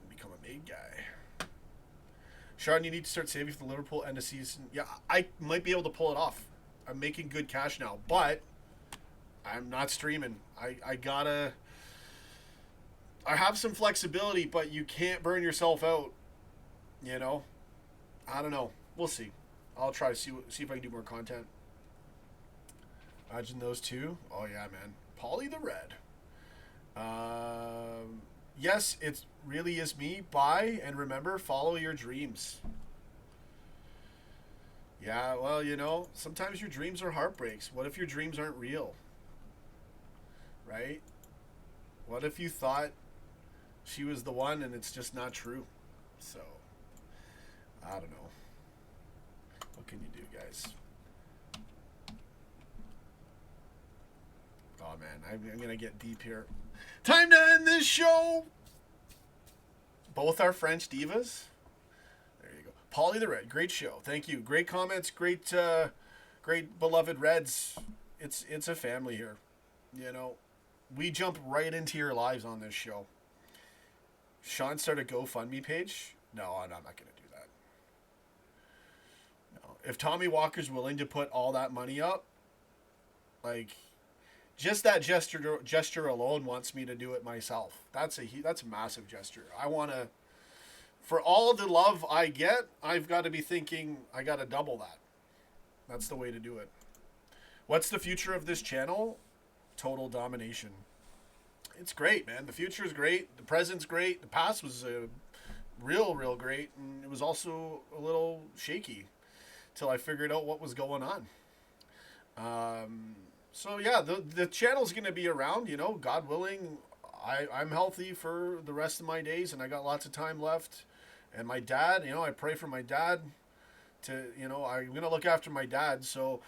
Become a made guy. Sean, you need to start saving for the Liverpool end of season. Yeah, I might be able to pull it off. I'm making good cash now, but I'm not streaming. I have some flexibility, but you can't burn yourself out. You know? I don't know. We'll see. I'll try to see if I can do more content. Imagine those two. Oh, yeah, man. Polly the Red. Yes, it really is me. Bye, and remember, follow your dreams. Yeah, well, you know, sometimes your dreams are heartbreaks. What if your dreams aren't real? Right? What if you thought she was the one and it's just not true? So, I don't know. What can you do, guys? Oh, man, I'm going to get deep here. Time to end this show! Both are French divas. There you go. Polly the Red, great show. Thank you. Great comments, great beloved Reds. It's a family here. You know, we jump right into your lives on this show. Sean started a GoFundMe page. No, I'm not going to do that. No. If Tommy Walker's willing to put all that money up, like, just that gesture alone wants me to do it myself. That's a massive gesture. I want to, for all the love I get, I've got to be thinking I got to double that. That's the way to do it. What's the future of this channel? Total domination. It's great, man. The future is great. The present's great. The past was real great, and it was also a little shaky till I figured out what was going on. So yeah, the channel's going to be around, you know, God willing. I'm healthy for the rest of my days, and I got lots of time left. And my dad, you know, I pray for my dad to, you know, I'm going to look after my dad. So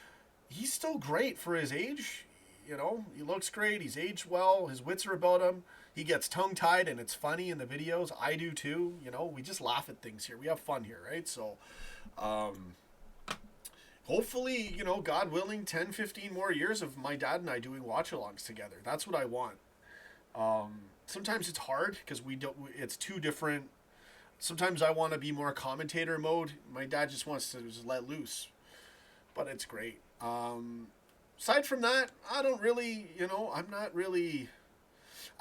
he's still great for his age. You know, he looks great. He's aged well. His wits are about him. He gets tongue-tied, and it's funny in the videos. I do too. You know, we just laugh at things here. We have fun here, right? So, hopefully, you know, God willing, 10, 15 more years of my dad and I doing watch-alongs together. That's what I want. Sometimes it's hard because it's two different. Sometimes I want to be more commentator mode. My dad just wants to just let loose. But it's great. Aside from that, I don't really, you know, I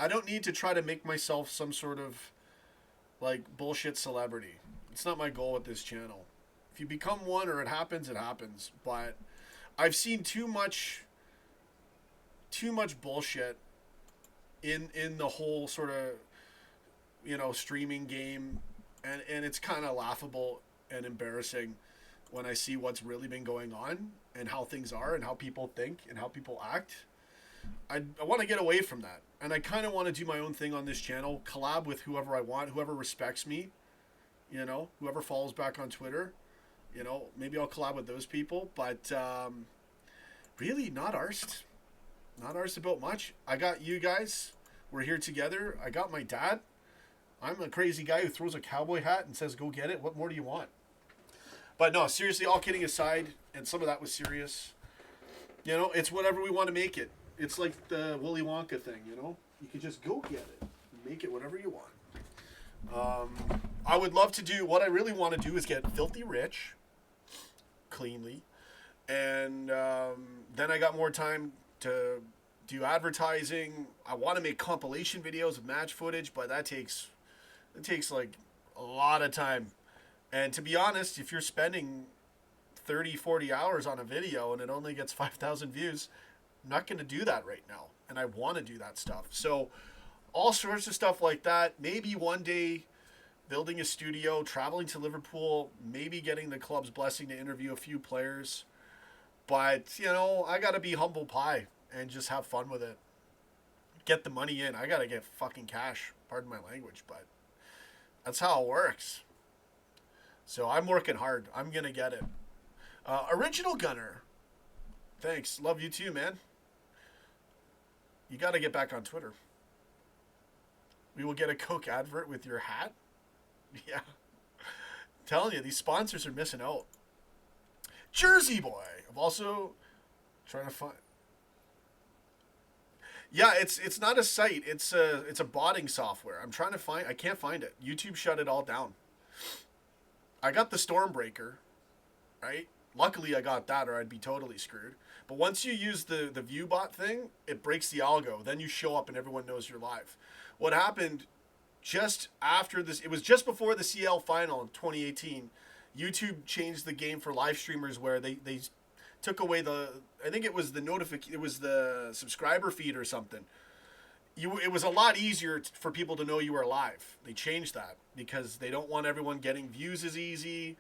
don't need to try to make myself some sort of, like, bullshit celebrity. It's not my goal with this channel. If you become one or it happens, it happens. But I've seen too much bullshit in the whole sort of, you know, streaming game. And it's kind of laughable and embarrassing when I see what's really been going on and how things are and how people think and how people act. I want to get away from that. And I kind of want to do my own thing on this channel, collab with whoever I want, whoever respects me, you know, whoever follows back on Twitter. You know, maybe I'll collab with those people, but really not arsed. Not arsed about much. I got you guys. We're here together. I got my dad. I'm a crazy guy who throws a cowboy hat and says, go get it. What more do you want? But no, seriously, all kidding aside, and some of that was serious. You know, it's whatever we want to make it. It's like the Willy Wonka thing, you know? You can just go get it. Make it whatever you want. I would love to do, what I really want to do is get filthy rich, cleanly, and then I got more time to do advertising. I want to make compilation videos of match footage, but it takes like a lot of time. And to be honest, if you're spending 30, 40 hours on a video and it only gets 5,000 views, I'm not going to do that right now. And I want to do that stuff. So all sorts of stuff like that. Maybe one day building a studio, traveling to Liverpool, maybe getting the club's blessing to interview a few players. But, you know, I got to be humble pie and just have fun with it. Get the money in. I got to get fucking cash. Pardon my language, but that's how it works. So I'm working hard. I'm going to get it. Original Gunner. Thanks. Love you too, man. You got to get back on Twitter. We will get a Coke advert with your hat. Yeah. I'm telling you, these sponsors are missing out. Jersey Boy. I'm also trying to find... Yeah, it's not a site. It's a botting software. I'm trying to find... I can't find it. YouTube shut it all down. I got the Stormbreaker, right? Luckily, I got that, or I'd be totally screwed. But once you use the ViewBot thing, it breaks the algo. Then you show up and everyone knows you're live. What happened just after this, it was just before the CL final in 2018, YouTube changed the game for live streamers where they took away I think it was the subscriber feed or something. It was a lot easier for people to know you were live. They changed that because they don't want everyone getting views as easy.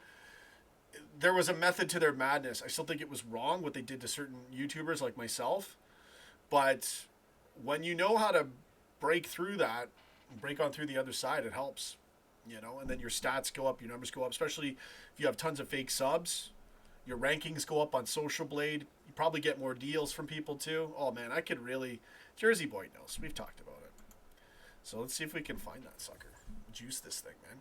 There was a method to their madness. I still think it was wrong what they did to certain YouTubers like myself. But when you know how to break through that, break on through the other side, it helps. You know, and then your stats go up, your numbers go up, especially if you have tons of fake subs. Your rankings go up on Social Blade. You probably get more deals from people too. Oh man, I could really... Jersey Boy knows. We've talked about it. So let's see if we can find that sucker. Juice this thing, man.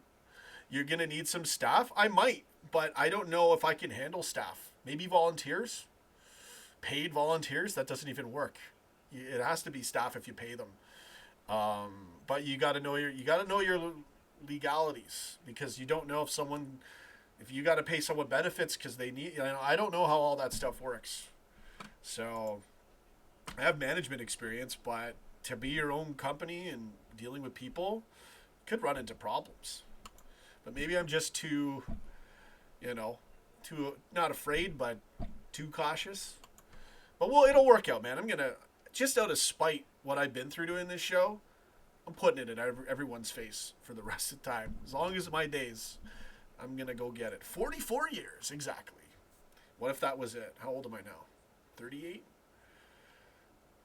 You're going to need some staff? I might, but I don't know if I can handle staff. Maybe volunteers? Paid volunteers? That doesn't even work. It has to be staff if you pay them. But you got to know your legalities, because you don't know if you got to pay someone benefits because they need, I don't know how all that stuff works. So I have management experience, but to be your own company and dealing with people could run into problems. But maybe I'm just too not afraid, but too cautious. But it'll work out, man. I'm going to, just out of spite what I've been through doing this show, I'm putting it in everyone's face for the rest of the time. As long as my days, I'm going to go get it. 44 years, exactly. What if that was it? How old am I now? 38?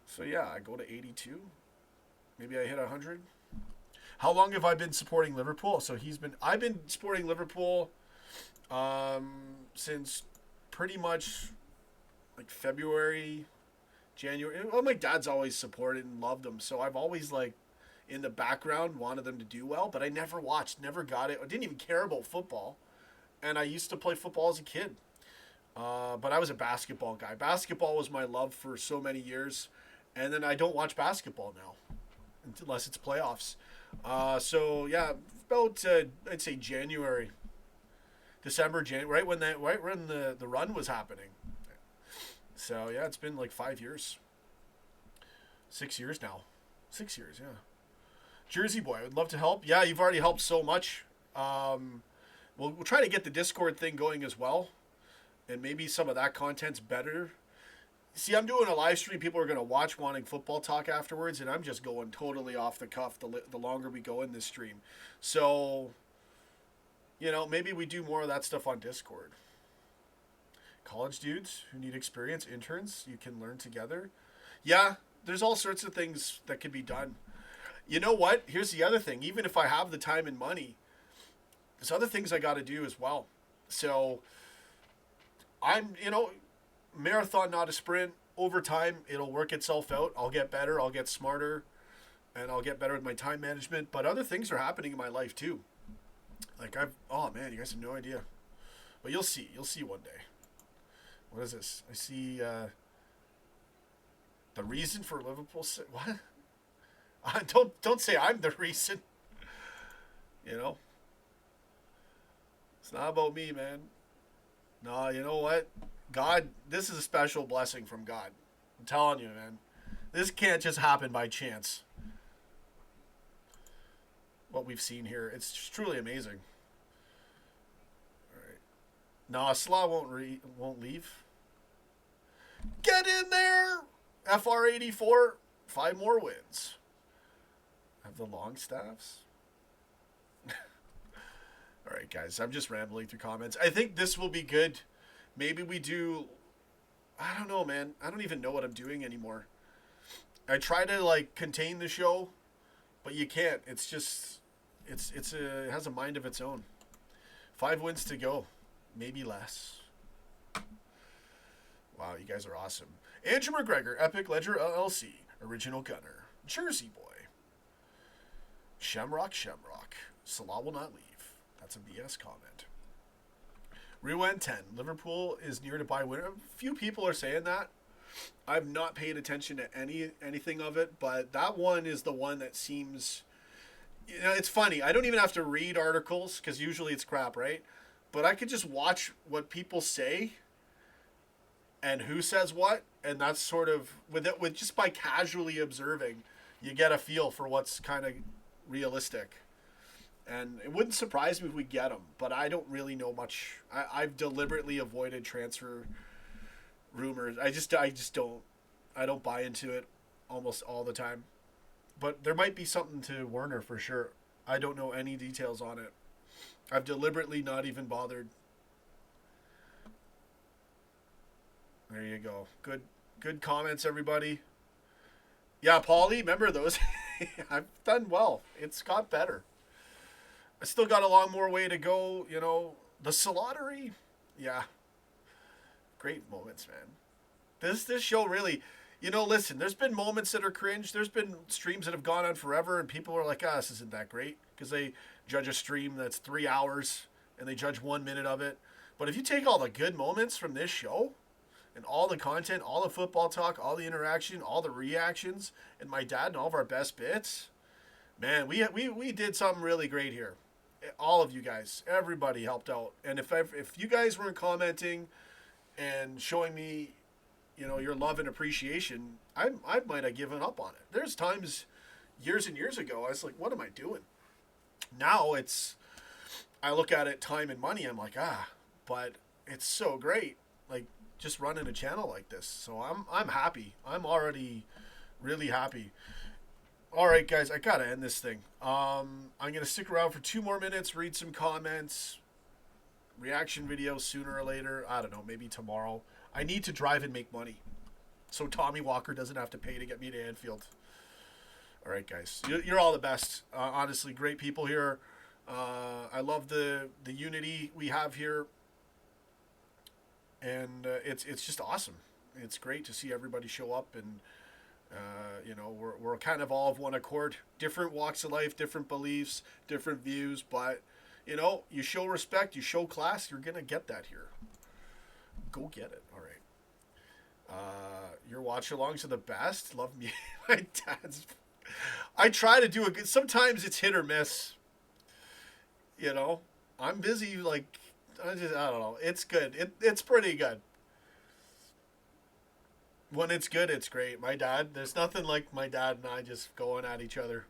So yeah, I go to 82. Maybe I hit 100. How long have I been supporting Liverpool? So I've been supporting Liverpool since pretty much like February, January. Well, my dad's always supported and loved them. So I've always in the background wanted them to do well, but I never watched, never got it. I didn't even care about football. And I used to play football as a kid. But I was a basketball guy. Basketball was my love for so many years. And then I don't watch basketball now unless it's playoffs. So yeah, about I'd say December, January, right when the run was happening. So yeah, it's been like 5 years, 6 years now, 6 years, yeah. Jersey Boy, I would love to help. Yeah, you've already helped so much. We'll try to get the Discord thing going as well, and maybe some of that content's better. See, I'm doing a live stream. People are going to watch wanting football talk afterwards, and I'm just going totally off the cuff the longer we go in this stream. So, maybe we do more of that stuff on Discord. College dudes who need experience, interns, you can learn together. Yeah, there's all sorts of things that can be done. You know what? Here's the other thing. Even if I have the time and money, there's other things I got to do as well. So marathon, not a sprint. Over time, it'll work itself out. I'll get better. I'll get smarter. And I'll get better with my time management. But other things are happening in my life, too. Like, oh, man, you guys have no idea. But you'll see. You'll see one day. What is this? I see the reason for Liverpool. What? Don't say I'm the reason. You know? It's not about me, man. No, you know what? God, this is a special blessing from God. I'm telling you, man. This can't just happen by chance. What we've seen here. It's just truly amazing. All right. No, Salah won't leave. Get in there! FR84. 5 more wins. Have the long staffs. All right, guys. I'm just rambling through comments. I think this will be good. Maybe we do... I don't know, man. I don't even know what I'm doing anymore. I try to, like, contain the show, but you can't. It's just... It has a mind of its own. 5 wins to go. Maybe less. Wow, you guys are awesome. Andrew McGregor, Epic Ledger LLC, Original Gunner, Jersey Boy, Shamrock. Salah will not leave. That's a BS comment. Rewind 10. Liverpool is near to buy winner. A few people are saying that. I've not paid attention to anything of it, but that one is the one that seems... You know, it's funny. I don't even have to read articles because usually it's crap, right? But I could just watch what people say and who says what, and that's sort of with just by casually observing, you get a feel for what's kind of realistic. And it wouldn't surprise me if we get them, but I don't really know much. I've deliberately avoided transfer rumors. I don't buy into it almost all the time. But there might be something to Werner for sure. I don't know any details on it. I've deliberately not even bothered. There you go. Good comments, everybody. Yeah, Paulie, remember those? I've done well. It's got better. I still got a long more way to go. You know, the Salatery. Yeah. Great moments, man. This show really... You know, listen, there's been moments that are cringe. There's been streams that have gone on forever, and people are like, this isn't that great. Because they judge a stream that's 3 hours, and they judge 1 minute of it. But if you take all the good moments from this show, and all the content, all the football talk, all the interaction, all the reactions, and my dad and all of our best bits, man, we did something really great here. All of you guys, everybody helped out. And if you guys weren't commenting and showing me, you know, your love and appreciation, I might have given up on it. There's times years and years ago, I was like, what am I doing? Now I look at it time and money. I'm like, but it's so great. Like just running a channel like this. So I'm happy. I'm already really happy. All right, guys, I got to end this thing. I'm going to stick around for 2 more minutes, read some comments, reaction videos sooner or later. I don't know, maybe tomorrow. I need to drive and make money so Tommy Walker doesn't have to pay to get me to Anfield. All right, guys. You're all the best. Honestly, great people here. I love the unity we have here. And it's just awesome. It's great to see everybody show up. And, you know, we're kind of all of one accord. Different walks of life, different beliefs, different views. But, you know, you show respect, you show class, you're going to get that here. Go get it. All right. Your watch-alongs are the best. Love me. My dad's... I try to do a good... Sometimes it's hit or miss. You know? I'm busy, like... I don't know. It's good. It's pretty good. When it's good, it's great. My dad... There's nothing like my dad and I just going at each other.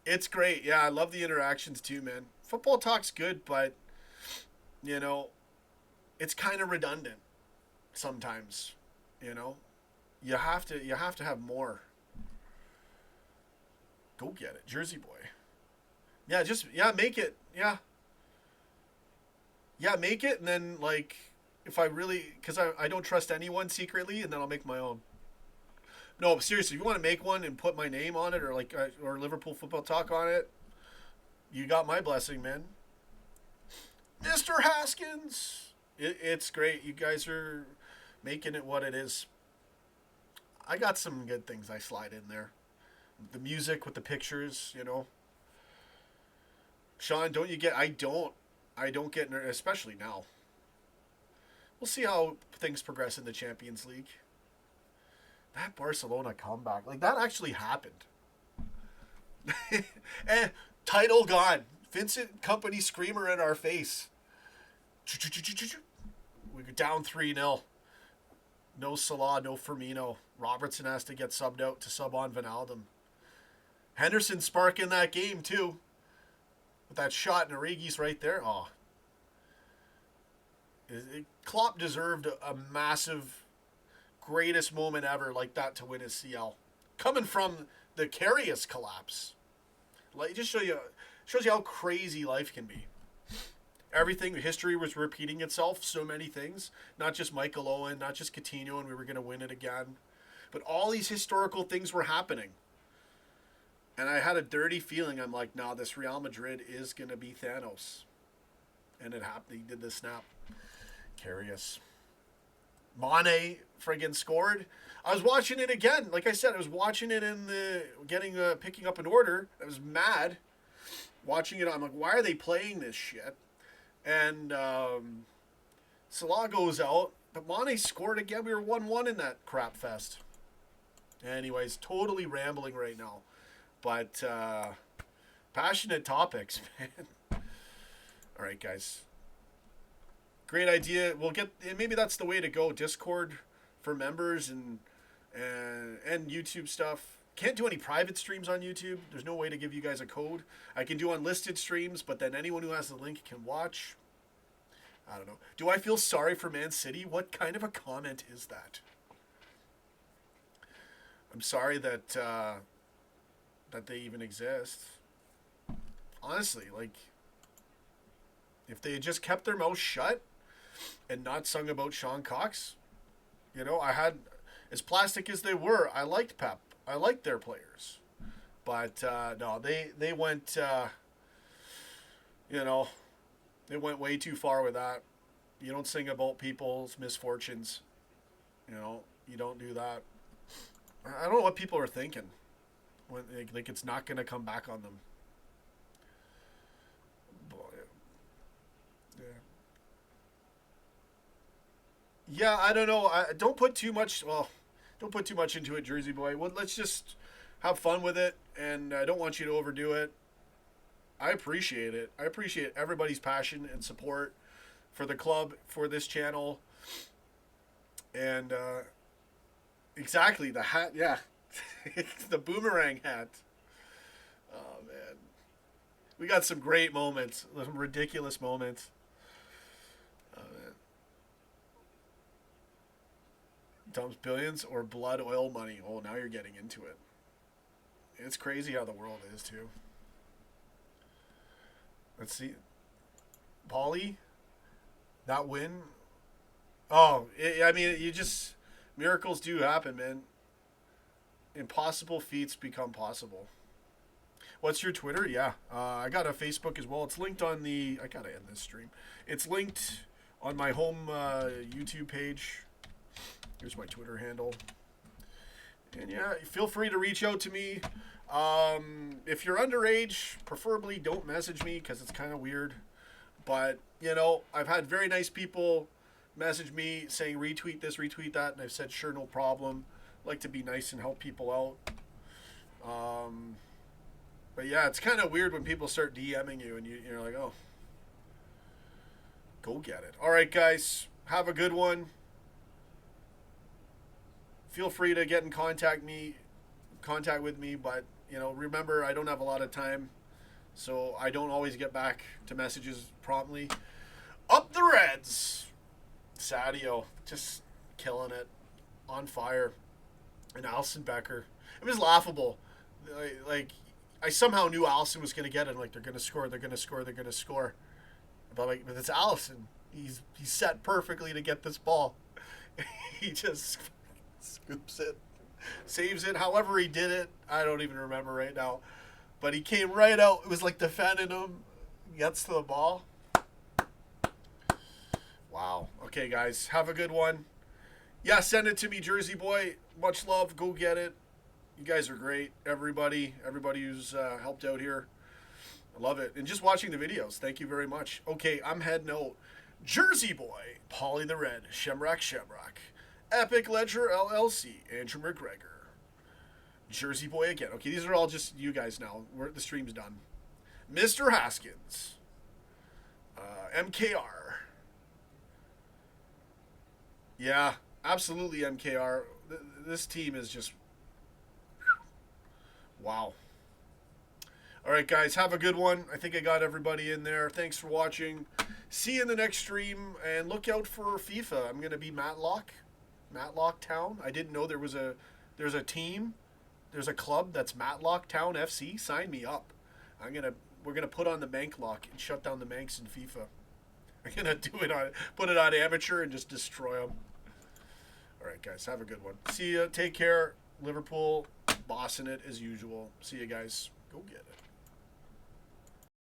It's great. Yeah, I love the interactions too, man. Football talk's good, but... You know... It's kind of redundant sometimes, you know. You have to have more. Go get it, Jersey Boy. Yeah, make it. Yeah, make it, and then like if I really, because I don't trust anyone secretly, and then I'll make my own. No, seriously, if you want to make one and put my name on it, or like or Liverpool Football Talk on it, you got my blessing, man. Mr. Haskins. It's great. You guys are making it what it is. I got some good things I slide in there. The music with the pictures, you know. Sean, don't you get? I don't. I don't get, especially now. We'll see how things progress in the Champions League. That Barcelona comeback, like that actually happened. And title gone. Vincent Company screamer in our face. We go down 3-0. No Salah, no Firmino. Robertson has to get subbed out to sub on Wijnaldum. Henderson sparking that game too. With that shot, and Origi's right there. Oh. Klopp deserved a massive, greatest moment ever like that to win his CL. Coming from the Karius collapse. Like, just shows you how crazy life can be. Everything, history was repeating itself, so many things. Not just Michael Owen, not just Coutinho, and we were going to win it again. But all these historical things were happening. And I had a dirty feeling. I'm like, nah, this Real Madrid is going to be Thanos. And it happened. He did the snap. Karius. Mane friggin' scored. I was watching it again. Like I said, I was watching it in the picking up an order. I was mad watching it. I'm like, why are they playing this shit? And Salah goes out, but Mane scored again. We were 1-1 in that crap fest. Anyways, totally rambling right now, but passionate topics, man. All right, guys. Great idea. We'll get, maybe that's the way to go. Discord for members and YouTube stuff. Can't do any private streams on YouTube. There's no way to give you guys a code. I can do unlisted streams, but then anyone who has the link can watch. I don't know. Do I feel sorry for Man City? What kind of a comment is that? I'm sorry that that they even exist. Honestly, like, if they had just kept their mouth shut and not sung about Sean Cox, you know, as plastic as they were, I liked Pep. I liked their players. But, no, they went, you know, they went way too far with that. You don't sing about people's misfortunes. You know, you don't do that. I don't know what people are thinking when like it's not going to come back on them. Yeah, I don't know. Don't put too much. Well, don't put too much into it, Jersey boy. Well, let's just have fun with it, and I don't want you to overdo it. I appreciate it. I appreciate everybody's passion and support for the club, for this channel, and exactly the hat. Yeah, the boomerang hat. Oh man, we got some great moments, some ridiculous moments. Dumps billions or blood oil money. Oh, now you're getting into it. It's crazy how the world is, too. Let's see. Paulie? That win? Oh, I mean, you just... Miracles do happen, man. Impossible feats become possible. What's your Twitter? Yeah. I got a Facebook as well. It's linked on the... I gotta end this stream. It's linked on my home YouTube page. Here's my Twitter handle. And yeah, feel free to reach out to me. If you're underage, preferably don't message me because it's kind of weird. But, you know, I've had very nice people message me saying retweet this, retweet that, and I've said sure, no problem. Like to be nice and help people out. But yeah, it's kind of weird when people start DMing you and you're like, oh, go get it. All right, guys, have a good one. Feel free to get in contact with me, but, you know, remember, I don't have a lot of time, so I don't always get back to messages promptly. Up the Reds! Sadio, just killing it, on fire. And Alison Becker. It was laughable. Like, I somehow knew Alison was going to get it. I'm like, they're going to score, they're going to score, they're going to score. But it's Alison. He's set perfectly to get this ball. He just... scoops it, saves it. However he did it, I don't even remember right now. But he came right out. It was like defending him. Gets to the ball. Wow. Okay, guys. Have a good one. Yeah, send it to me, Jersey Boy. Much love. Go get it. You guys are great. Everybody who's helped out here. I love it. And just watching the videos. Thank you very much. Okay, I'm heading out. Jersey Boy, Polly the Red, Shamrock, Epic Ledger LLC, Andrew McGregor. Jersey Boy again. Okay, these are all just you guys now. The stream's done. Mr. Haskins. MKR. Yeah, absolutely MKR. This team is just... Wow. All right, guys, have a good one. I think I got everybody in there. Thanks for watching. See you in the next stream, and look out for FIFA. I'm going to be Matlock Town. I didn't know there's a team, there's a club that's Matlock Town FC. Sign me up. We're gonna put on the bank lock and shut down the banks in FIFA. I'm gonna put it on amateur and just destroy them. All right, guys, have a good one. See ya. Take care. Liverpool, bossing it as usual. See you guys. Go get it.